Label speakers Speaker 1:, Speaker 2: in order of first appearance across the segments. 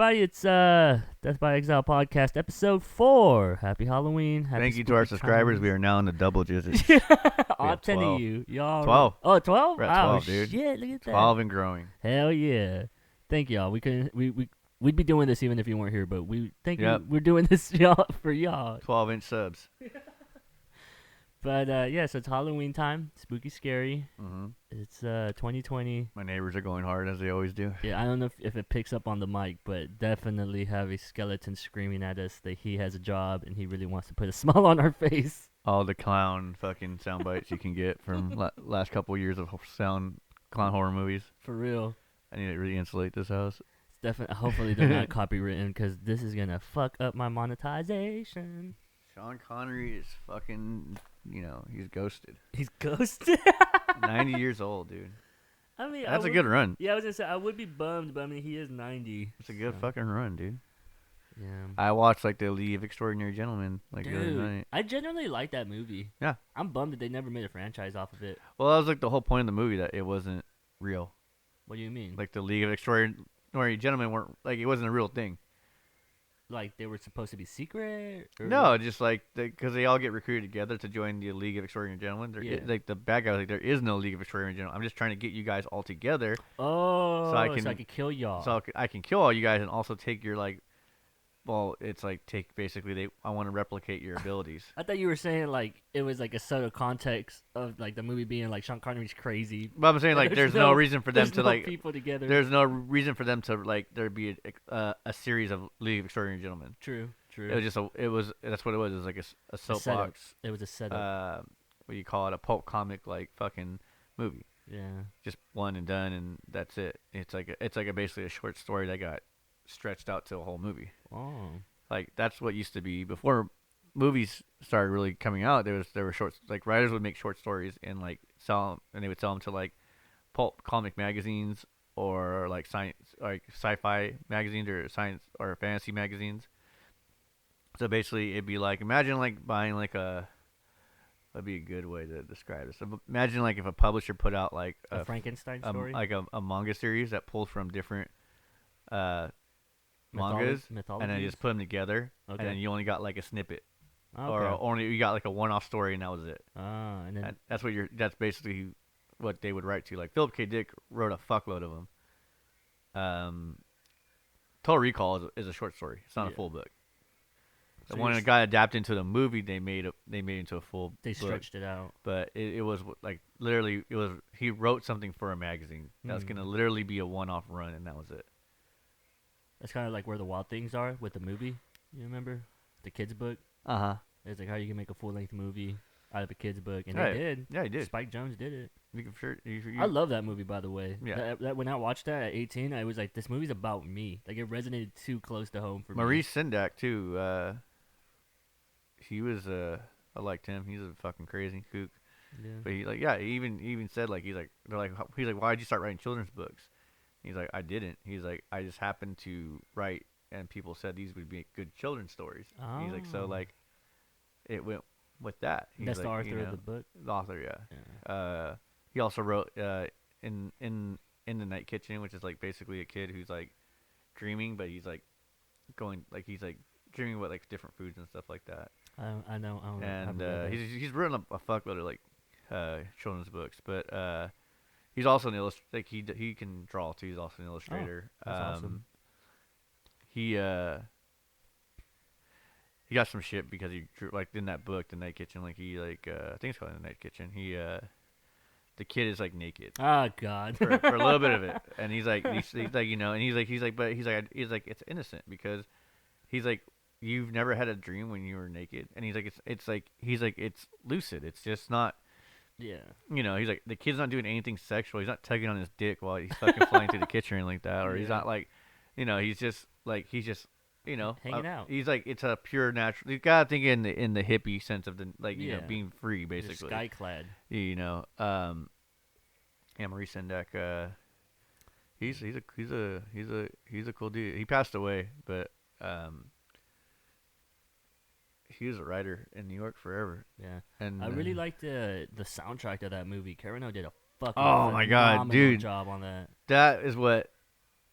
Speaker 1: everybody. It's Death by Exile podcast, episode 4. Happy Halloween. Happy
Speaker 2: Thank you to our subscribers.
Speaker 1: times.
Speaker 2: We are now in the double digits.
Speaker 1: All 10 of
Speaker 2: 12.
Speaker 1: you. Y'all.
Speaker 2: 12.
Speaker 1: Oh, 12?
Speaker 2: We're at 12,
Speaker 1: oh,
Speaker 2: dude.
Speaker 1: shit. Look at that.
Speaker 2: 12 and growing.
Speaker 1: Hell yeah. Thank y'all. We'd be doing this even if you weren't here, but thank you.
Speaker 2: Yep.
Speaker 1: We're doing this y'all for y'all.
Speaker 2: 12-inch subs.
Speaker 1: But yeah, so it's Halloween time. Spooky, scary.
Speaker 2: Mm-hmm.
Speaker 1: It's 2020.
Speaker 2: My neighbors are going hard as they always do.
Speaker 1: Yeah, I don't know if it picks up on the mic, but definitely have a skeleton screaming at us that he has a job and he really wants to put a smile on our face.
Speaker 2: All the clown fucking sound bites you can get from last couple years of clown horror movies.
Speaker 1: For real.
Speaker 2: I need to really insulate this house.
Speaker 1: It's definitely. Hopefully they're not copywritten because this is gonna fuck up my monetization.
Speaker 2: Sean Connery is fucking, he's ghosted.
Speaker 1: He's ghosted.
Speaker 2: 90 years old, dude.
Speaker 1: I mean,
Speaker 2: That's a good run.
Speaker 1: Yeah, I was gonna say I would be bummed, but I mean he is 90.
Speaker 2: It's a good fucking run, dude.
Speaker 1: Yeah.
Speaker 2: I watched the League of Extraordinary Gentlemen the other
Speaker 1: Dude,
Speaker 2: night.
Speaker 1: I genuinely like that movie.
Speaker 2: Yeah.
Speaker 1: I'm bummed that they never made a franchise off of it.
Speaker 2: Well, that was the whole point of the movie, that it wasn't real.
Speaker 1: What do you mean?
Speaker 2: The League of Extraordinary Gentlemen weren't, it wasn't a real thing.
Speaker 1: Like they were supposed to be secret? Or
Speaker 2: No, just because they all get recruited together to join the League of Extraordinary Gentlemen.
Speaker 1: Yeah.
Speaker 2: The bad guy was there is no League of Extraordinary Gentlemen. I'm just trying to get you guys all together.
Speaker 1: Oh,
Speaker 2: so I
Speaker 1: can kill y'all.
Speaker 2: So I can kill all you guys and also take your I want to replicate your abilities.
Speaker 1: I thought you were saying it was a subtle context of the movie being Sean Connery's crazy.
Speaker 2: But I'm saying there's no reason for them
Speaker 1: there's
Speaker 2: to
Speaker 1: no people together.
Speaker 2: There's no reason for them to there be a series of League of Extraordinary Gentlemen.
Speaker 1: True.
Speaker 2: It was just that's what it was. It was a soapbox.
Speaker 1: It was a setup.
Speaker 2: What do you call it? A pulp comic fucking movie.
Speaker 1: Yeah.
Speaker 2: Just one and done, and that's it. It's basically a short story that got stretched out to a whole movie.
Speaker 1: Oh.
Speaker 2: That's what used to be before movies started really coming out. There were short, writers would make short stories and sell them, and they would sell them to pulp comic magazines or science, sci-fi magazines or science or fantasy magazines. So basically, it'd be imagine buying that'd be a good way to describe this. So imagine if a publisher put out
Speaker 1: a Frankenstein story,
Speaker 2: a manga series that pulled from different mangas, and then you just put them together, and then you only got a snippet, or only you got a one-off story, and that was it.
Speaker 1: And then
Speaker 2: that's basically what they would write to. Philip K. Dick wrote a fuckload of them. Total Recall is a short story. It's not a full book. The one that got adapted into the movie, they made into a full.
Speaker 1: They
Speaker 2: book.
Speaker 1: stretched it out,
Speaker 2: but it was literally it was he wrote something for a magazine that was gonna literally be a one-off run, and that was it.
Speaker 1: That's kind of where the Wild Things are with the movie. You remember the kids' book? It's how you can make a full-length movie out of a kids' book, and they did.
Speaker 2: Yeah, he did.
Speaker 1: Spike Jonze did it.
Speaker 2: You
Speaker 1: I love that movie, by the way.
Speaker 2: Yeah.
Speaker 1: When I watched that at 18, I was this movie's about me. It resonated too close to home for me.
Speaker 2: Maurice Sendak too. He was I liked him. He's a fucking crazy kook.
Speaker 1: Yeah.
Speaker 2: But he he even said he's why'd you start writing children's books? He's I didn't. He's I just happened to write, and people said these would be good children's stories.
Speaker 1: Oh.
Speaker 2: He's so it went with that. He's
Speaker 1: That's the author of the book.
Speaker 2: The author, yeah. He also wrote in the Night Kitchen, which is basically a kid who's dreaming, but he's going he's dreaming about different foods and stuff like that.
Speaker 1: I know.
Speaker 2: And he's written a fuckload of children's books, but he's also an illustrator. He can draw too. He's also an illustrator.
Speaker 1: Oh, that's awesome.
Speaker 2: He got some shit because he drew in that book, The Night Kitchen. I think it's called The Night Kitchen. The kid is naked.
Speaker 1: Oh God.
Speaker 2: for a little bit of it, and he's and it's innocent because he's you've never had a dream when you were naked, and it's lucid. It's just not.
Speaker 1: Yeah.
Speaker 2: He's the kid's not doing anything sexual. He's not tugging on his dick while he's fucking flying through the kitchen or anything like that. Or he's not he's just
Speaker 1: hanging out.
Speaker 2: He's it's a pure natural. You gotta think in the hippie sense of the being free, basically.
Speaker 1: Sky clad.
Speaker 2: Maurice Sendak. He's a cool dude. He passed away, but he was a writer in New York forever.
Speaker 1: Yeah,
Speaker 2: and
Speaker 1: I really liked the soundtrack of that movie. Carano did a fucking
Speaker 2: oh my god, dude,
Speaker 1: job on that.
Speaker 2: That is what.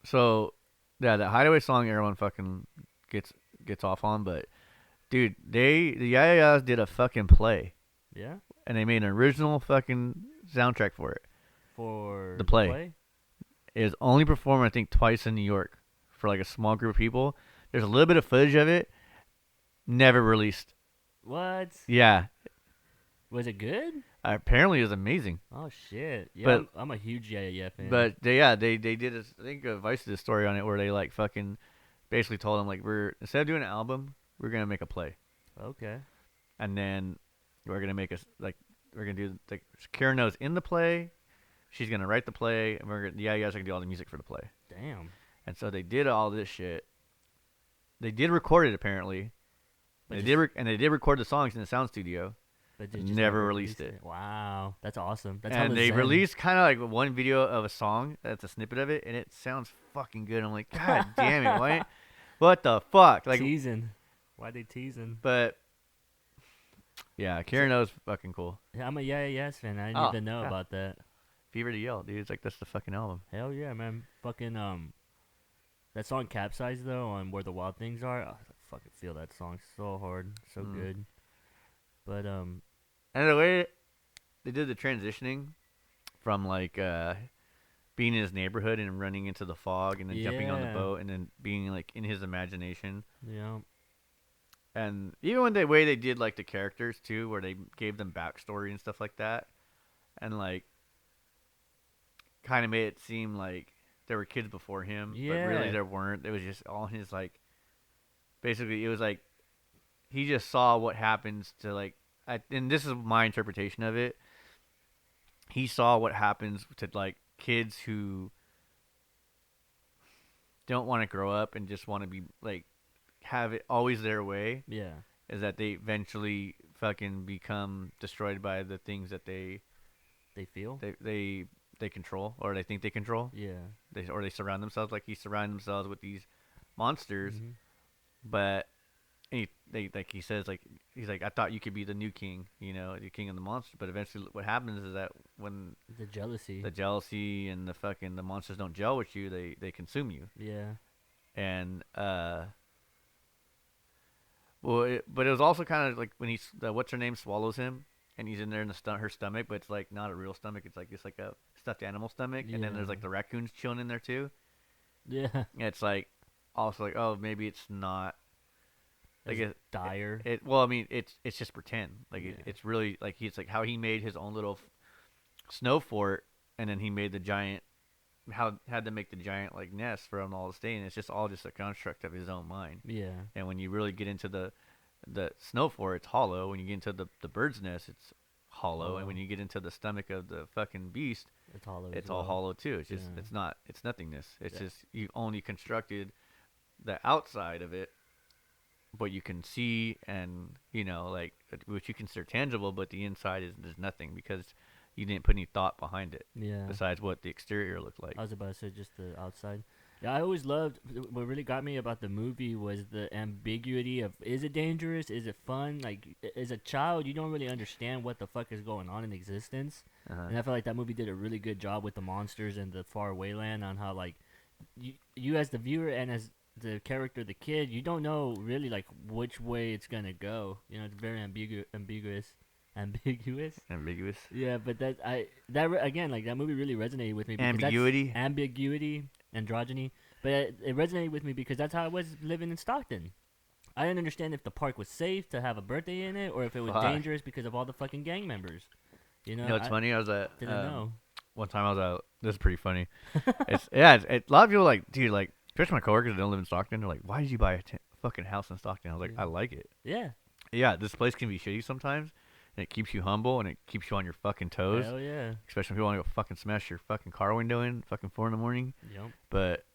Speaker 2: So Yeah, that Hideaway song everyone fucking gets off on, but dude, the Yeah did a fucking play,
Speaker 1: Yeah.
Speaker 2: and they made an original fucking soundtrack for it.
Speaker 1: For
Speaker 2: The
Speaker 1: the
Speaker 2: play
Speaker 1: play.
Speaker 2: is only performed, I think, twice in New York for like a small group of people. There's a little bit of footage of it, never released.
Speaker 1: What?
Speaker 2: Yeah,
Speaker 1: Was it good?
Speaker 2: apparently it was amazing.
Speaker 1: Oh shit! Yeah,
Speaker 2: But
Speaker 1: I'm a huge Yeah fan.
Speaker 2: but they did I think Vice did a story on it where they like fucking basically told them like we're instead of doing an album, we're gonna make a play,
Speaker 1: Okay.
Speaker 2: and then we're gonna make us like we're gonna do like Karen knows in the play, she's gonna write the play, and we're gonna yeah, you guys are gonna do all the music for the play.
Speaker 1: Damn.
Speaker 2: And so they did all this shit. They did record it apparently.
Speaker 1: But
Speaker 2: They did record the songs in the sound studio.
Speaker 1: but they
Speaker 2: But
Speaker 1: just
Speaker 2: never released it.
Speaker 1: Wow, that's awesome. That's
Speaker 2: And
Speaker 1: hella
Speaker 2: they
Speaker 1: zen.
Speaker 2: released kind of like one video of a song that's a snippet of it, and it sounds fucking good. I'm like, God damn it, why? What the fuck? Like
Speaker 1: teasing. Why they teasing?
Speaker 2: But yeah, Karen knows fucking cool.
Speaker 1: Yeah, I'm a Yes fan. I didn't
Speaker 2: Oh,
Speaker 1: even know
Speaker 2: yeah.
Speaker 1: about that.
Speaker 2: Fever to Yell, dude. It's like that's the fucking album.
Speaker 1: Hell yeah, man. Fucking that song Capsize though on Where the Wild Things Are. Oh, I fucking feel that song so hard, so good. But
Speaker 2: And the way they did the transitioning from like being in his neighborhood and running into the fog and then jumping on the
Speaker 1: Yeah.
Speaker 2: boat and then being like in his imagination.
Speaker 1: yeah,
Speaker 2: And even when the way they did like the characters too, where they gave them backstory and stuff like that, and like kind of made it seem like there were kids before him, but really
Speaker 1: Yeah.
Speaker 2: there weren't. It was just all his like, basically it was like he just saw what happens to like, and this is my interpretation of it. He saw what happens to like kids who don't want to grow up and just want to be like have it always their way.
Speaker 1: yeah.
Speaker 2: Is that they eventually fucking become destroyed by the things that they
Speaker 1: They feel.
Speaker 2: they control or they think they control.
Speaker 1: Yeah.
Speaker 2: They surround themselves like he surrounded themselves with these monsters,
Speaker 1: Mm-hmm.
Speaker 2: but they like he says like he's like I thought you could be the new king, you know, the king of the monsters. But eventually, what happens is that when
Speaker 1: The jealousy.
Speaker 2: the jealousy and the fucking the monsters don't gel with you, they consume you.
Speaker 1: Yeah.
Speaker 2: And but it was also kind of like when what's her name swallows him, and he's in there in her stomach, but it's like not a real stomach. It's like a stuffed animal stomach, and then there's
Speaker 1: Yeah.
Speaker 2: like the raccoons chilling in there too.
Speaker 1: Yeah.
Speaker 2: And it's like also like oh maybe it's not like
Speaker 1: It's dire.
Speaker 2: well I mean it's just pretend like
Speaker 1: Yeah.
Speaker 2: it's really like he's like how he made his own little snow fort, and then he made the giant how had to make the giant like nest for them all to stay in. It's just all just a construct of his own mind.
Speaker 1: Yeah.
Speaker 2: And when you really get into the snow fort, it's hollow. When you get into the bird's nest, it's hollow. And when you get into the stomach of the fucking beast,
Speaker 1: It's hollow.
Speaker 2: it's
Speaker 1: as
Speaker 2: all
Speaker 1: well.
Speaker 2: hollow too. It's just
Speaker 1: Yeah.
Speaker 2: it's nothingness. It's
Speaker 1: Yeah.
Speaker 2: just you only constructed the outside of it, but you can see and you know like which you consider tangible, but the inside is nothing because you didn't put any thought behind it
Speaker 1: Yeah.
Speaker 2: besides what the exterior looked like.
Speaker 1: I was about to say just the outside. Yeah, I always loved. What really got me about the movie was the ambiguity of: is it dangerous? Is it fun? Like, as a child, you don't really understand what the fuck is going on in existence.
Speaker 2: Uh-huh.
Speaker 1: And I feel like that movie did a really good job with the monsters and the faraway land on how like you as the viewer and as the character, the kid, you don't know really like which way it's gonna go. You know, it's very ambiguous.
Speaker 2: Ambiguous.
Speaker 1: Yeah, but again, like that movie really resonated with me.
Speaker 2: Ambiguity.
Speaker 1: Ambiguity, androgyny. But it resonated with me because that's how I was living in Stockton. I didn't understand if the park was safe to have a birthday in it or if it was
Speaker 2: Fuck.
Speaker 1: dangerous because of all the fucking gang members. You know,
Speaker 2: You know, it's funny. I was at
Speaker 1: didn't know.
Speaker 2: one time I was out. This is pretty funny. A lot of people like, dude, like, especially my coworkers that don't live in Stockton. They're like, why did you buy a fucking house in Stockton? I was like,
Speaker 1: Yeah.
Speaker 2: I like it.
Speaker 1: Yeah.
Speaker 2: Yeah, this place can be shitty sometimes, and it keeps you humble and it keeps you on your fucking toes.
Speaker 1: Hell yeah.
Speaker 2: Especially if you want to go fucking smash your fucking car window in fucking 4 a.m.
Speaker 1: Yep.
Speaker 2: But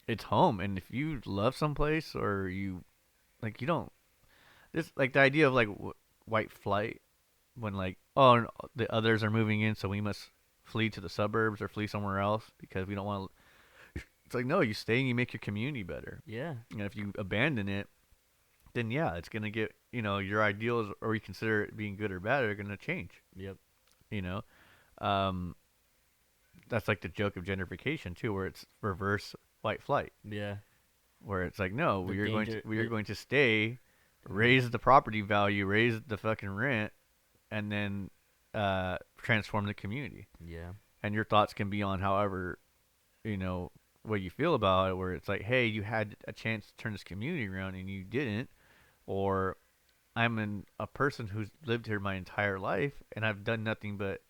Speaker 2: it's home, and if you love someplace or you like, you don't this like the idea of like white flight when like oh the others are moving in, so we must flee to the suburbs or flee somewhere else because we don't want to. It's like no, you stay and you make your community better.
Speaker 1: Yeah.
Speaker 2: And if you abandon it, then yeah, it's gonna get your ideals or you consider it being good or bad are gonna change.
Speaker 1: Yep.
Speaker 2: You know, that's like the joke of gentrification too, where it's reverse white flight,
Speaker 1: Yeah.
Speaker 2: where it's like, no,
Speaker 1: The
Speaker 2: we are going to stay, raise the property value, raise the fucking rent, and then transform the community.
Speaker 1: Yeah.
Speaker 2: And your thoughts can be on however, you know, what you feel about it, where it's like, hey, you had a chance to turn this community around and you didn't, or a person who's lived here my entire life and I've done nothing but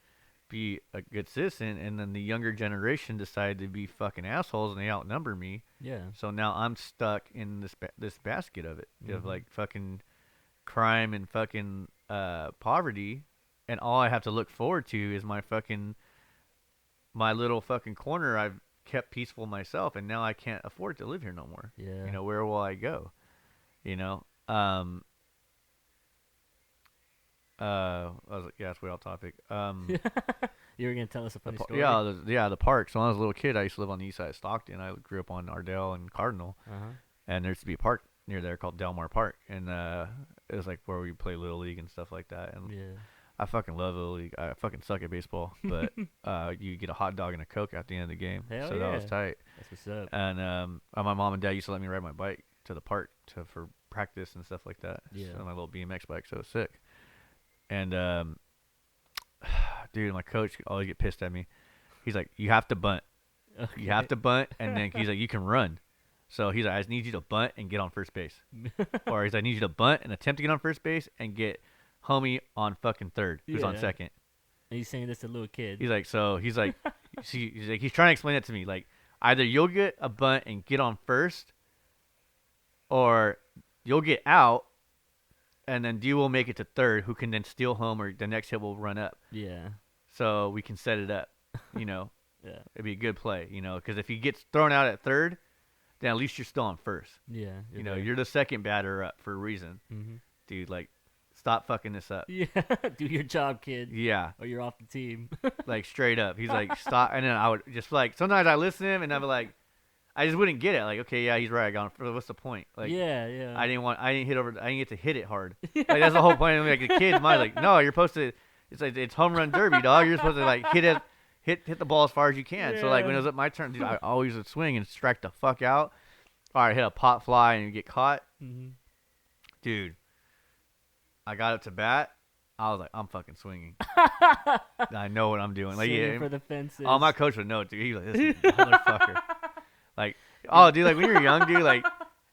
Speaker 2: be a good citizen, and then the younger generation decided to be fucking assholes and they outnumber me.
Speaker 1: Yeah.
Speaker 2: So now I'm stuck in this basket of it, of
Speaker 1: Mhm.
Speaker 2: like fucking crime and fucking poverty, and all I have to look forward to is my little fucking corner I've kept peaceful myself, and now I can't afford to live here no more.
Speaker 1: Yeah.
Speaker 2: Where will I go? You know, I was like, yeah, it's way off topic.
Speaker 1: You were gonna tell us a funny story.
Speaker 2: The park. So when I was a little kid, I used to live on the east side of Stockton. I grew up on Ardell and Cardinal,
Speaker 1: Uh huh.
Speaker 2: and there used to be a park near there called Delmar Park, and it was like where we play little league and stuff like that. And
Speaker 1: Yeah.
Speaker 2: I fucking love little league. I fucking suck at baseball, but you get a hot dog and a Coke at the end of the game,
Speaker 1: Hell
Speaker 2: so that was
Speaker 1: yeah.
Speaker 2: tight.
Speaker 1: That's what's up.
Speaker 2: And my mom and dad used to let me ride my bike to the park for practice and stuff like that.
Speaker 1: Yeah.
Speaker 2: So my little BMX bike, so it was sick. And dude, my coach always get pissed at me. He's like, "You have to bunt.
Speaker 1: Okay.
Speaker 2: You have to bunt," and then he's like, "You can run." So he's like, "I just need you to bunt and get on first base," or he's like, "I need you to bunt and attempt to get on first base and get homie on fucking third, who's on
Speaker 1: Yeah.
Speaker 2: second."
Speaker 1: And he's saying this to little kid.
Speaker 2: He's like, he's trying to explain that to me, like, either you'll get a bunt and get on first, or you'll get out, and then D will make it to third, who can then steal home, or the next hit will run up.
Speaker 1: Yeah.
Speaker 2: So we can set it up, you know.
Speaker 1: Yeah.
Speaker 2: It'd be a good play, because if he gets thrown out at third, then at least you're still on first.
Speaker 1: Yeah.
Speaker 2: You're the second batter up for a reason.
Speaker 1: Mm-hmm.
Speaker 2: Dude, like, stop fucking this up.
Speaker 1: Yeah. Do your job, kid.
Speaker 2: Yeah,
Speaker 1: Or you're off the team.
Speaker 2: like, straight up. He's like, stop. And then I would just, like, sometimes I listen to him, and I'd be like, I just wouldn't get it. Like, okay, yeah, he's right. I got him. What's the point? Like,
Speaker 1: yeah. Yeah.
Speaker 2: I didn't get to hit it hard. Like, that's the whole point. I mean, like, the kid's mind, like, no, you're supposed to, it's like, it's home run derby, dog. You're supposed to, like, hit the ball as far as you can. So, like, when it was my turn, dude, I always would swing and strike the fuck out. All right, hit a pop fly and get caught.
Speaker 1: Mm-hmm.
Speaker 2: Dude, I got up to bat. I was like, I'm fucking swinging. I know what I'm doing. Like,
Speaker 1: Swinging
Speaker 2: yeah,
Speaker 1: for the fences.
Speaker 2: oh, my coach would know, dude. He was like, this motherfucker. Like, oh, dude, like, when you're young, dude, like,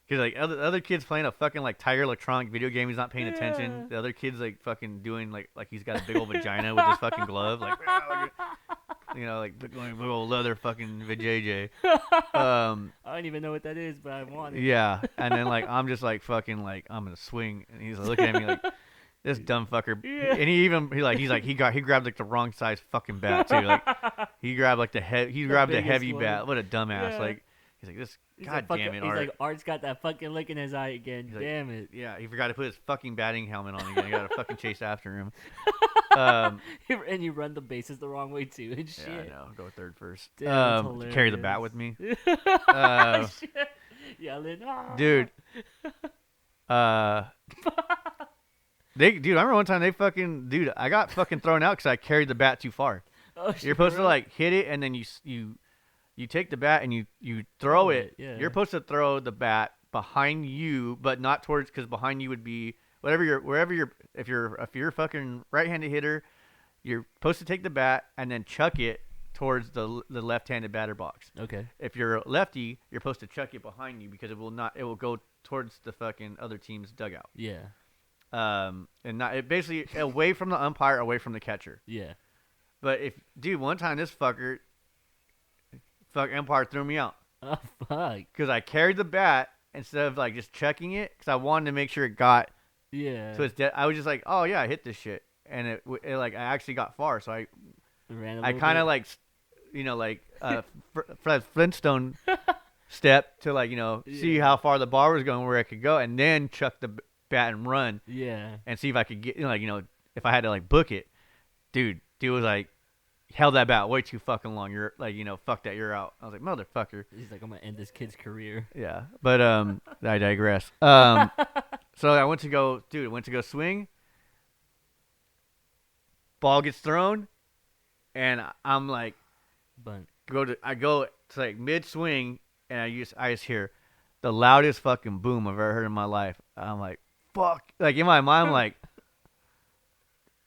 Speaker 2: because, like, other kids playing a fucking, like, Tiger Electronic video game, he's not paying attention. The other kid's, like, fucking doing, like he's got a big old vagina with his fucking glove. Like, like, big old leather fucking vajayjay.
Speaker 1: I don't even know what that is, but I want it.
Speaker 2: Yeah. And then, like, I'm just, like, fucking, like, I'm going to swing. And he's like, looking at me like, this dumb fucker.
Speaker 1: Yeah.
Speaker 2: And he grabbed, like, the wrong size fucking bat, too. Like, he grabbed, like, he grabbed a
Speaker 1: biggest
Speaker 2: heavy
Speaker 1: one.
Speaker 2: bat. What a dumbass.
Speaker 1: Yeah.
Speaker 2: Like, he's like, this,
Speaker 1: He's
Speaker 2: God
Speaker 1: like,
Speaker 2: damn it,
Speaker 1: He's
Speaker 2: Art.
Speaker 1: like, Art's got that fucking look in his eye again.
Speaker 2: He's like,
Speaker 1: Damn it.
Speaker 2: Yeah, he forgot to put his fucking batting helmet on again. I got to fucking chase after him.
Speaker 1: And you run the bases the wrong way too. And shit.
Speaker 2: Yeah, I know. Go third first.
Speaker 1: Damn, that's
Speaker 2: Carry the bat
Speaker 1: hilarious.
Speaker 2: with me.
Speaker 1: Shit. Yelling, "Ah."
Speaker 2: Dude. Dude, I remember one time dude, I got fucking thrown out because I carried the bat too far.
Speaker 1: Oh, shit,
Speaker 2: You're supposed
Speaker 1: for
Speaker 2: to,
Speaker 1: real?
Speaker 2: like, hit it, and then you take the bat and you throw
Speaker 1: Throw
Speaker 2: it.
Speaker 1: it, yeah.
Speaker 2: You're supposed to throw the bat behind you, but not towards, because behind you would be if you're a fucking right-handed hitter, you're supposed to take the bat and then chuck it towards the left-handed batter box.
Speaker 1: Okay.
Speaker 2: If you're a lefty, you're supposed to chuck it behind you because it will go towards the fucking other team's dugout.
Speaker 1: Yeah.
Speaker 2: And not it basically away from the umpire, away from the catcher.
Speaker 1: Yeah.
Speaker 2: But one time this fuck umpire threw me out
Speaker 1: Oh fuck.
Speaker 2: because I carried the bat instead of, like, just checking it, because I wanted to make sure it got
Speaker 1: Yeah.
Speaker 2: to its I was just like, oh yeah, I hit this shit, and it like, I actually got far, so I kind of, like, like Fred Flintstone step to, like, see
Speaker 1: Yeah.
Speaker 2: how far the ball was going, where I could go, and then chuck the bat and run
Speaker 1: Yeah.
Speaker 2: and see if I could get, if I had to, like, book it. Dude was like, held that bat way too fucking long. You're like, fuck that, you're out. I was like, motherfucker.
Speaker 1: He's like, I'm gonna end this kid's career.
Speaker 2: Yeah, but I digress. So I went to go swing. Ball gets thrown, and I'm like,
Speaker 1: But
Speaker 2: I go to, like, mid swing, and I just hear the loudest fucking boom I've ever heard in my life. I'm like, fuck. Like in my mind, I'm like,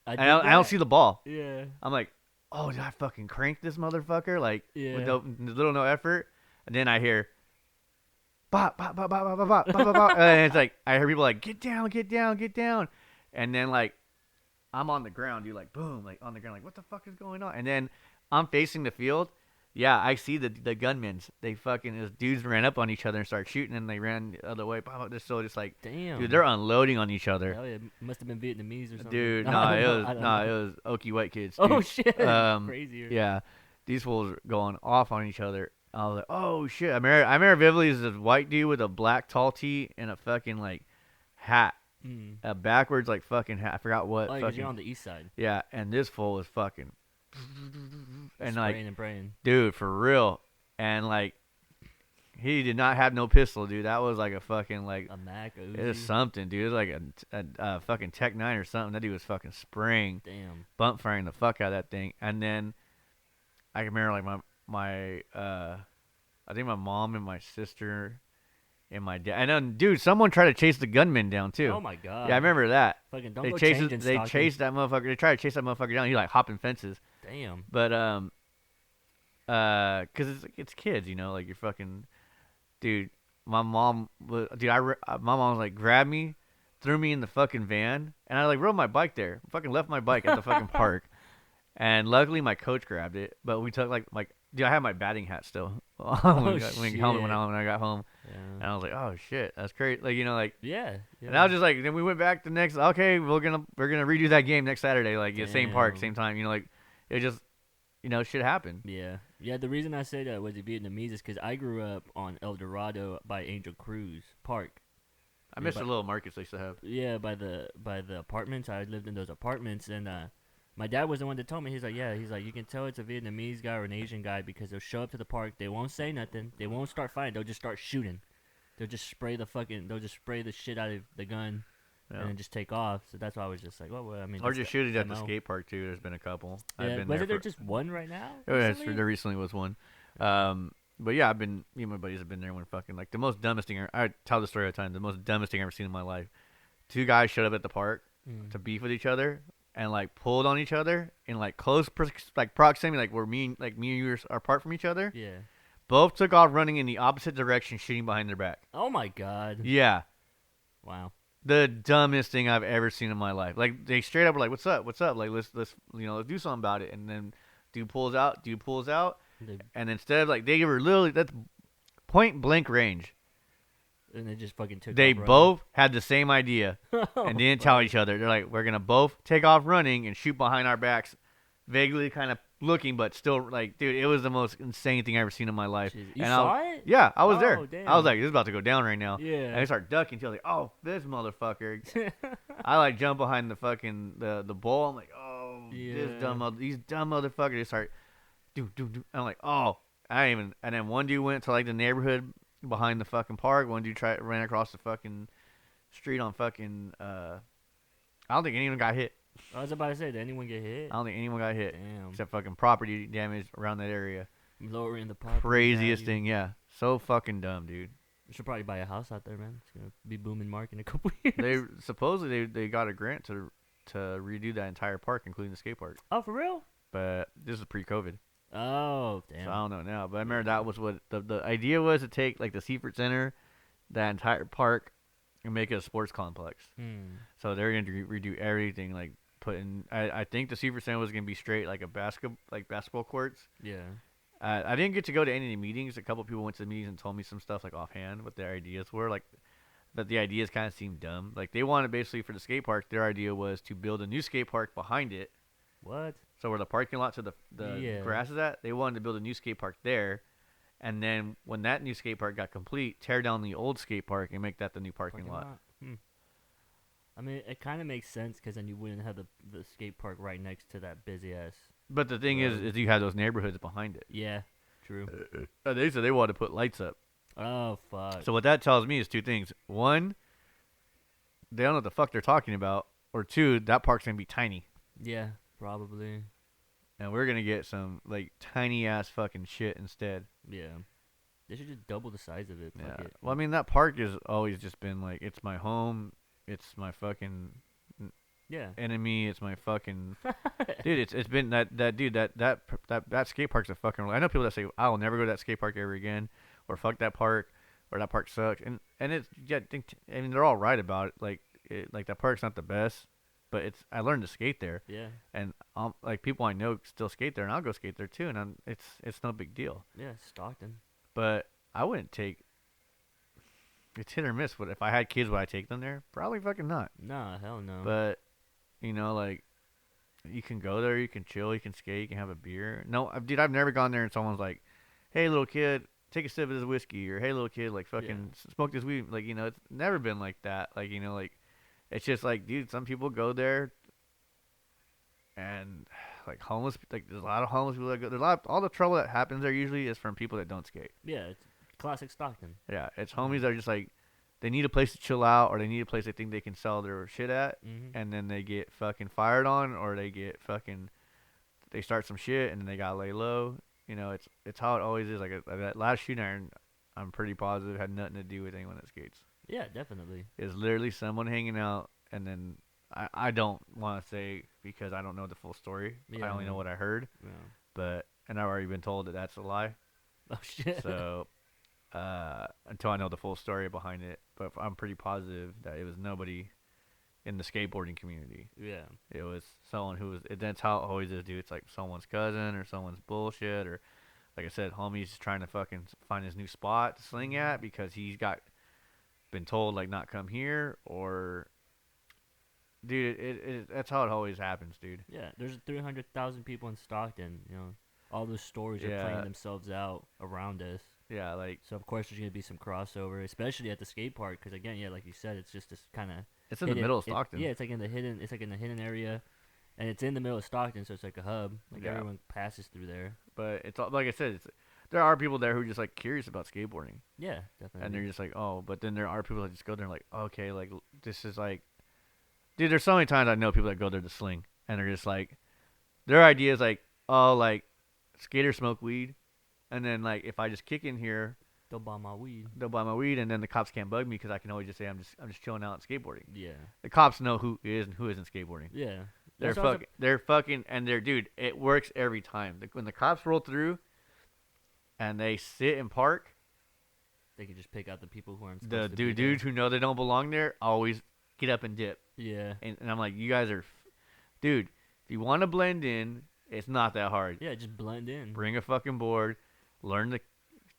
Speaker 1: I
Speaker 2: I
Speaker 1: did
Speaker 2: don't, I don't
Speaker 1: that.
Speaker 2: see the ball.
Speaker 1: Yeah.
Speaker 2: I'm like, oh, did I fucking crank this motherfucker? Like with
Speaker 1: Yeah.
Speaker 2: no little no effort. And then I hear bop bop bop bop bop bop bop bop bop, and it's like I hear people like get down, get down, get down, and then like I'm on the ground, dude, like boom, like on the ground, like what the fuck is going on? And then I'm facing the field. Yeah, I see the gunmen. They fucking those dudes ran up on each other and started shooting, and they ran the other way. They're still just like, dude,
Speaker 1: Damn.
Speaker 2: they're unloading on each other.
Speaker 1: Hell yeah. Must have been Vietnamese or something.
Speaker 2: Dude,
Speaker 1: No, I
Speaker 2: nah,
Speaker 1: don't
Speaker 2: it
Speaker 1: know.
Speaker 2: was
Speaker 1: I don't
Speaker 2: nah,
Speaker 1: know.
Speaker 2: it was Okie white kids,
Speaker 1: Oh
Speaker 2: dude.
Speaker 1: shit.
Speaker 2: Um,
Speaker 1: Crazier.
Speaker 2: yeah, these fools are going off on each other. I was like, oh shit. I remember vividly is this white dude with a black tall tee and a fucking like hat,
Speaker 1: Mm.
Speaker 2: a backwards like fucking hat. I forgot what
Speaker 1: Oh, because you're
Speaker 2: fucking
Speaker 1: on the east side.
Speaker 2: yeah. And this fool was fucking and like
Speaker 1: Spraying and praying.
Speaker 2: dude for real. And like he did not have no pistol, dude. That was like a fucking like
Speaker 1: A Mac, a
Speaker 2: it was
Speaker 1: Uzi.
Speaker 2: something, dude. It was like a fucking Tech 9 or something. That dude was fucking spraying,
Speaker 1: Damn.
Speaker 2: bump firing the fuck out of that thing. And then I can remember like my I think my mom and my sister and my dad. And then dude, someone tried to chase the gunman down too.
Speaker 1: Oh my god.
Speaker 2: Yeah, I remember that.
Speaker 1: Fucking don't
Speaker 2: They
Speaker 1: go
Speaker 2: chased
Speaker 1: changing
Speaker 2: they
Speaker 1: stockings.
Speaker 2: chased that motherfucker. They tried to chase that motherfucker down. He like hopping fences.
Speaker 1: Damn.
Speaker 2: But cause it's kids, you know, like you're fucking dude. My mom was dude. My mom was like grabbed me, threw me in the fucking van, and I like rode my bike there. Fucking left my bike at the fucking park. And luckily, my coach grabbed it. But we took like, dude, I had my batting hat still
Speaker 1: Oh
Speaker 2: when
Speaker 1: shit.
Speaker 2: I got home, and
Speaker 1: Yeah.
Speaker 2: I was like, oh shit, that's crazy. Like like,
Speaker 1: Yeah.
Speaker 2: and I was
Speaker 1: Yeah.
Speaker 2: just like, then we went back the next. Okay, we're gonna redo that game next Saturday, like the same park,
Speaker 1: Damn.
Speaker 2: same time. Like it just shit happened.
Speaker 1: Yeah. Yeah. The reason I say that was it Vietnamese is because I grew up on El Dorado by Angel Cruz Park.
Speaker 2: I
Speaker 1: Yeah,
Speaker 2: missed the
Speaker 1: but
Speaker 2: little markets they used to have.
Speaker 1: yeah, by the apartments. I lived in those apartments, and my dad was the one that told me. He's like, yeah, he's like, you can tell it's a Vietnamese guy or an Asian guy because they'll show up to the park. They won't say nothing. They won't start fighting. They'll just start shooting. They'll just spray the shit out of the gun
Speaker 2: Yeah.
Speaker 1: and then just take off. So that's why I was just like, well I mean,
Speaker 2: Or
Speaker 1: that's
Speaker 2: just
Speaker 1: the
Speaker 2: shooting at the
Speaker 1: MO.
Speaker 2: skate park too. There's been a couple.
Speaker 1: Yeah,
Speaker 2: I've been
Speaker 1: wasn't
Speaker 2: there
Speaker 1: there
Speaker 2: for.
Speaker 1: just one right now?
Speaker 2: Oh yeah,
Speaker 1: Recently?
Speaker 2: there recently was one. But yeah, me and my buddies have been there when fucking like the most dumbest thing. I tell the story all the time. The most dumbest thing I've ever seen in my life. Two guys showed up at the park
Speaker 1: Mm.
Speaker 2: to beef with each other and like pulled on each other in like close like proximity, like where me and you are apart from each other.
Speaker 1: Yeah.
Speaker 2: Both took off running in the opposite direction, shooting behind their back.
Speaker 1: Oh my god.
Speaker 2: Yeah,
Speaker 1: Wow.
Speaker 2: the dumbest thing I've ever seen in my life. Like they straight up were like, "What's up? What's up? Like let's let's do something about it." And then dude pulls out,
Speaker 1: They,
Speaker 2: and instead of like they were literally that's point blank range.
Speaker 1: and they just fucking took
Speaker 2: They
Speaker 1: off running.
Speaker 2: both had the same idea
Speaker 1: Oh,
Speaker 2: and didn't tell each other. They're like, we're gonna both take off running and shoot behind our backs, vaguely kind of looking, but still like, dude, it was the most insane thing I ever seen in my life.
Speaker 1: Jeez. You
Speaker 2: And
Speaker 1: saw it?
Speaker 2: Yeah, I was there.
Speaker 1: Oh, damn.
Speaker 2: I was like, this is about to go down right now. And
Speaker 1: Yeah.
Speaker 2: I start ducking until like, oh, this motherfucker. I like jump behind the fucking the bull. I'm like, oh,
Speaker 1: Yeah.
Speaker 2: these dumb motherfuckers. They start do. I'm like, oh, I ain't even. And then one dude went to like the neighborhood behind the fucking park. One dude ran across the fucking street on fucking. I don't think anyone got hit.
Speaker 1: I was about to say, did anyone get hit?
Speaker 2: I don't think anyone got hit
Speaker 1: Damn.
Speaker 2: except fucking property damage around that area.
Speaker 1: Lowering the property
Speaker 2: Craziest
Speaker 1: value.
Speaker 2: thing, yeah. So fucking dumb, dude.
Speaker 1: You should probably buy a house out there, man. It's gonna be booming mark in a couple years.
Speaker 2: They supposedly they got a grant to redo that entire park, including the skate park.
Speaker 1: Oh, for real?
Speaker 2: But this is pre-COVID,
Speaker 1: Oh, damn.
Speaker 2: so I don't know now. But I remember that was what the idea was to take like the Seaford Center, that entire park, and make it a sports complex.
Speaker 1: Hmm.
Speaker 2: So they're going to redo everything, like put in. I think the Seaford Center was going to be straight like a basketball courts.
Speaker 1: Yeah.
Speaker 2: I didn't get to go to any of the meetings. A couple people went to the meetings and told me some stuff like offhand what their ideas were. Like, but the ideas kind of seemed dumb. Like they wanted basically for the skate park, their idea was to build a new skate park behind it.
Speaker 1: What?
Speaker 2: So where the parking lot to the
Speaker 1: Yeah.
Speaker 2: grass is at, they wanted to build a new skate park there. And then when that new skate park got complete, tear down the old skate park and make that the new parking lot.
Speaker 1: Hmm. I mean, it kind of makes sense because then you wouldn't have the skate park right next to that busy ass.
Speaker 2: But the thing
Speaker 1: Road.
Speaker 2: is you have those neighborhoods behind it.
Speaker 1: Yeah. True.
Speaker 2: They said they wanted to put lights up.
Speaker 1: Oh fuck.
Speaker 2: So what that tells me is two things. One, they don't know what the fuck they're talking about. Or two, that park's gonna be tiny.
Speaker 1: Yeah. Probably.
Speaker 2: And we're gonna get some like tiny ass fucking shit instead.
Speaker 1: Yeah. They should just double the size of it. Fuck
Speaker 2: Yeah.
Speaker 1: it.
Speaker 2: Well, I mean, that park has always just been like, it's my home. It's my fucking
Speaker 1: Yeah.
Speaker 2: enemy. It's my fucking dude. It's been that dude that skate park's a fucking. I know people that say I will never go to that skate park ever again, or fuck that park, or that park sucks. And it's yeah. I mean, they're all right about it. Like that park's not the best, but it's I learned to skate there,
Speaker 1: Yeah.
Speaker 2: and like people I know still skate there, and I'll go skate there too, and it's no big deal.
Speaker 1: Yeah. Stockton.
Speaker 2: But I wouldn't take. It's hit or miss. But if I had kids, would I take them there? Probably fucking not.
Speaker 1: Nah. Hell no.
Speaker 2: But like you can go there, you can chill, you can skate, you can have a beer. No, dude, I've never gone there and someone's like, "Hey, little kid, take a sip of this whiskey," or "Hey, little kid, like fucking smoke this weed." Like it's never been like that. Like like it's just like, dude, some people go there and like homeless. Like there's a lot of homeless people that go. There's a lot. All the trouble that happens there usually is from people that don't skate.
Speaker 1: Yeah. It's classic Stockton.
Speaker 2: Yeah, it's homies that are just like they need a place to chill out or they need a place they think they can sell their shit at,
Speaker 1: Mm-hmm.
Speaker 2: and then they get fucking fired on or they get fucking they start some shit and then they gotta lay low. It's how it always is. Like that last shooting iron, I'm pretty positive had nothing to do with anyone that skates.
Speaker 1: Yeah. Definitely.
Speaker 2: It's literally someone hanging out, and then I don't want to say because I don't know the full story. I
Speaker 1: Yeah.
Speaker 2: only know what I heard,
Speaker 1: Yeah.
Speaker 2: but and I've already been told that that's a lie.
Speaker 1: Oh shit.
Speaker 2: So until I know the full story behind it, but I'm pretty positive that it was nobody in the skateboarding community.
Speaker 1: Yeah.
Speaker 2: It was someone who was. That's how it always is, dude. It's like someone's cousin or someone's bullshit, or like I said, homie's trying to fucking find his new spot to sling at because he's been told like not come here, or dude, that's how it always happens, dude.
Speaker 1: Yeah. There's 300,000 people in Stockton. All those stories are
Speaker 2: Yeah.
Speaker 1: playing themselves out around us.
Speaker 2: Yeah, like
Speaker 1: So of course there's gonna be some crossover, especially at the skate park, because again, yeah, like you said, it's just this kind of
Speaker 2: it's in the middle of
Speaker 1: it,
Speaker 2: Stockton.
Speaker 1: yeah, it's like in the hidden, it's like in the hidden area, and it's in the middle of Stockton, so it's like a hub. Like
Speaker 2: Yeah.
Speaker 1: everyone passes through there.
Speaker 2: But it's like I said, there are people there who are just like curious about skateboarding.
Speaker 1: Yeah, definitely.
Speaker 2: And they're just like, oh, but then there are people that just go there and like, okay, like this is like, dude, there's so many times I know people that go there to sling, and they're just like, their idea is like, oh, like, skaters smoke weed, and then like if I just kick in here,
Speaker 1: they'll buy my weed.
Speaker 2: they'll buy my weed, and then the cops can't bug me because I can always just say I'm just chilling out and skateboarding.
Speaker 1: Yeah.
Speaker 2: The cops know who is and who isn't skateboarding.
Speaker 1: Yeah.
Speaker 2: They're fucking, and dude, it works every time. When the cops roll through, and they sit and park.
Speaker 1: They can just pick out the people who aren't
Speaker 2: The
Speaker 1: supposed to be
Speaker 2: dudes who know they don't belong there always get up and dip.
Speaker 1: there. Yeah.
Speaker 2: And I'm like, you guys are, dude, if you want to blend in, it's not that hard.
Speaker 1: Yeah, just blend in.
Speaker 2: Bring a fucking board,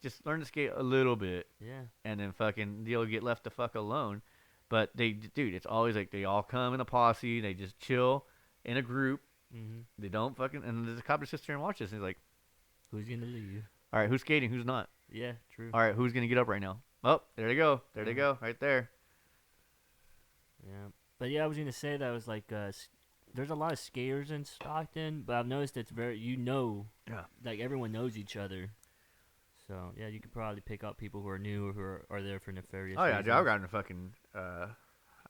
Speaker 2: just learn to skate a little bit,
Speaker 1: Yeah.
Speaker 2: and then fucking you'll get left the fuck alone. But dude, it's always like they all come in a posse, they just chill in a group.
Speaker 1: Mhm.
Speaker 2: They don't fucking, and the cop just sits there and watches. And he's like,
Speaker 1: Who's gonna leave?
Speaker 2: all right, who's skating, who's not?
Speaker 1: Yeah. True.
Speaker 2: All right, who's gonna get up right now? Oh, there they go, right there.
Speaker 1: Yeah. But yeah, I was gonna say that was like there's a lot of skaters in Stockton, but I've noticed it's very
Speaker 2: Yeah.
Speaker 1: like everyone knows each other. So yeah, you could probably pick up people who are new or who are there for nefarious.
Speaker 2: Oh yeah, dude,
Speaker 1: reasons.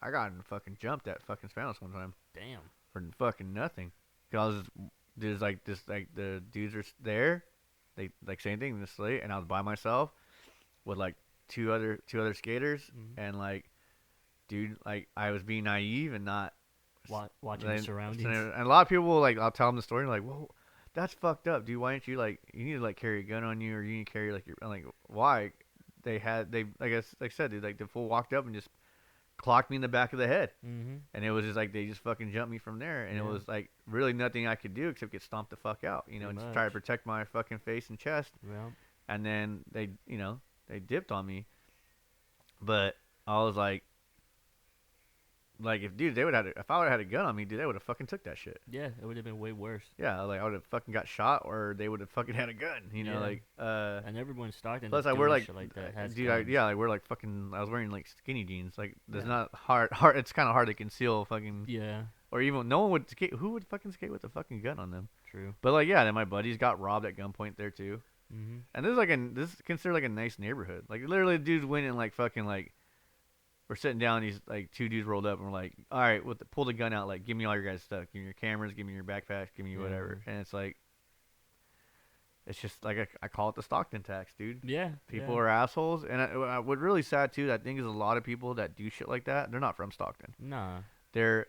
Speaker 2: I got in fucking jumped at fucking Spanos one time
Speaker 1: Damn.
Speaker 2: for fucking nothing. Cause there's like this like the dudes are there, they like same thing in the slate, and I was by myself with like two other skaters,
Speaker 1: Mhm.
Speaker 2: and like dude, like I was being naive and not
Speaker 1: Watching the
Speaker 2: and
Speaker 1: surroundings.
Speaker 2: a lot of people will, like I'll tell them the story and like, whoa, that's fucked up, dude. Why don't you like you need to like carry a gun on you or you need to carry like your, I'm like, why? They I guess like I said, dude, like the fool walked up and just clocked me in the back of the head.
Speaker 1: Mm-hmm.
Speaker 2: And it was just like they just fucking jumped me from there, and
Speaker 1: Yeah.
Speaker 2: it was like really nothing I could do except get stomped the fuck out, and
Speaker 1: Pretty
Speaker 2: just try to
Speaker 1: much.
Speaker 2: protect my fucking face and chest.
Speaker 1: Well.
Speaker 2: And then they dipped on me, but I was like if dude they would have if I would have had a gun on me, dude, they would have fucking took that shit.
Speaker 1: Yeah, it would have been way worse.
Speaker 2: Yeah, like I would have fucking got shot, or they would have fucking had a gun.
Speaker 1: Yeah.
Speaker 2: Like
Speaker 1: And everyone in Stockton.
Speaker 2: plus
Speaker 1: that's
Speaker 2: I wear
Speaker 1: doing
Speaker 2: like,
Speaker 1: shit like that. Has
Speaker 2: dude,
Speaker 1: guns.
Speaker 2: like we're like fucking. I was wearing like skinny jeans. Like there's
Speaker 1: Yeah.
Speaker 2: not hard. It's kind of hard to conceal fucking.
Speaker 1: Yeah.
Speaker 2: Or even no one would skate. Who would fucking skate with a fucking gun on them?
Speaker 1: True.
Speaker 2: But like yeah, then my buddies got robbed at gunpoint there too.
Speaker 1: Mm-hmm.
Speaker 2: And this is considered like a nice neighborhood. Like literally, dudes went and like fucking like. We're sitting down. These like two dudes rolled up and we're like, all right, pull the gun out. Like, give me all your guys' stuff. Give me your cameras. Give me your backpacks. Give me
Speaker 1: Yeah.
Speaker 2: whatever. And it's like, it's just like I call it the Stockton tax, dude.
Speaker 1: Yeah,
Speaker 2: People
Speaker 1: yeah.
Speaker 2: are assholes, and what really sad too, I think, is a lot of people that do shit like that. They're not from Stockton.
Speaker 1: Nah.
Speaker 2: They're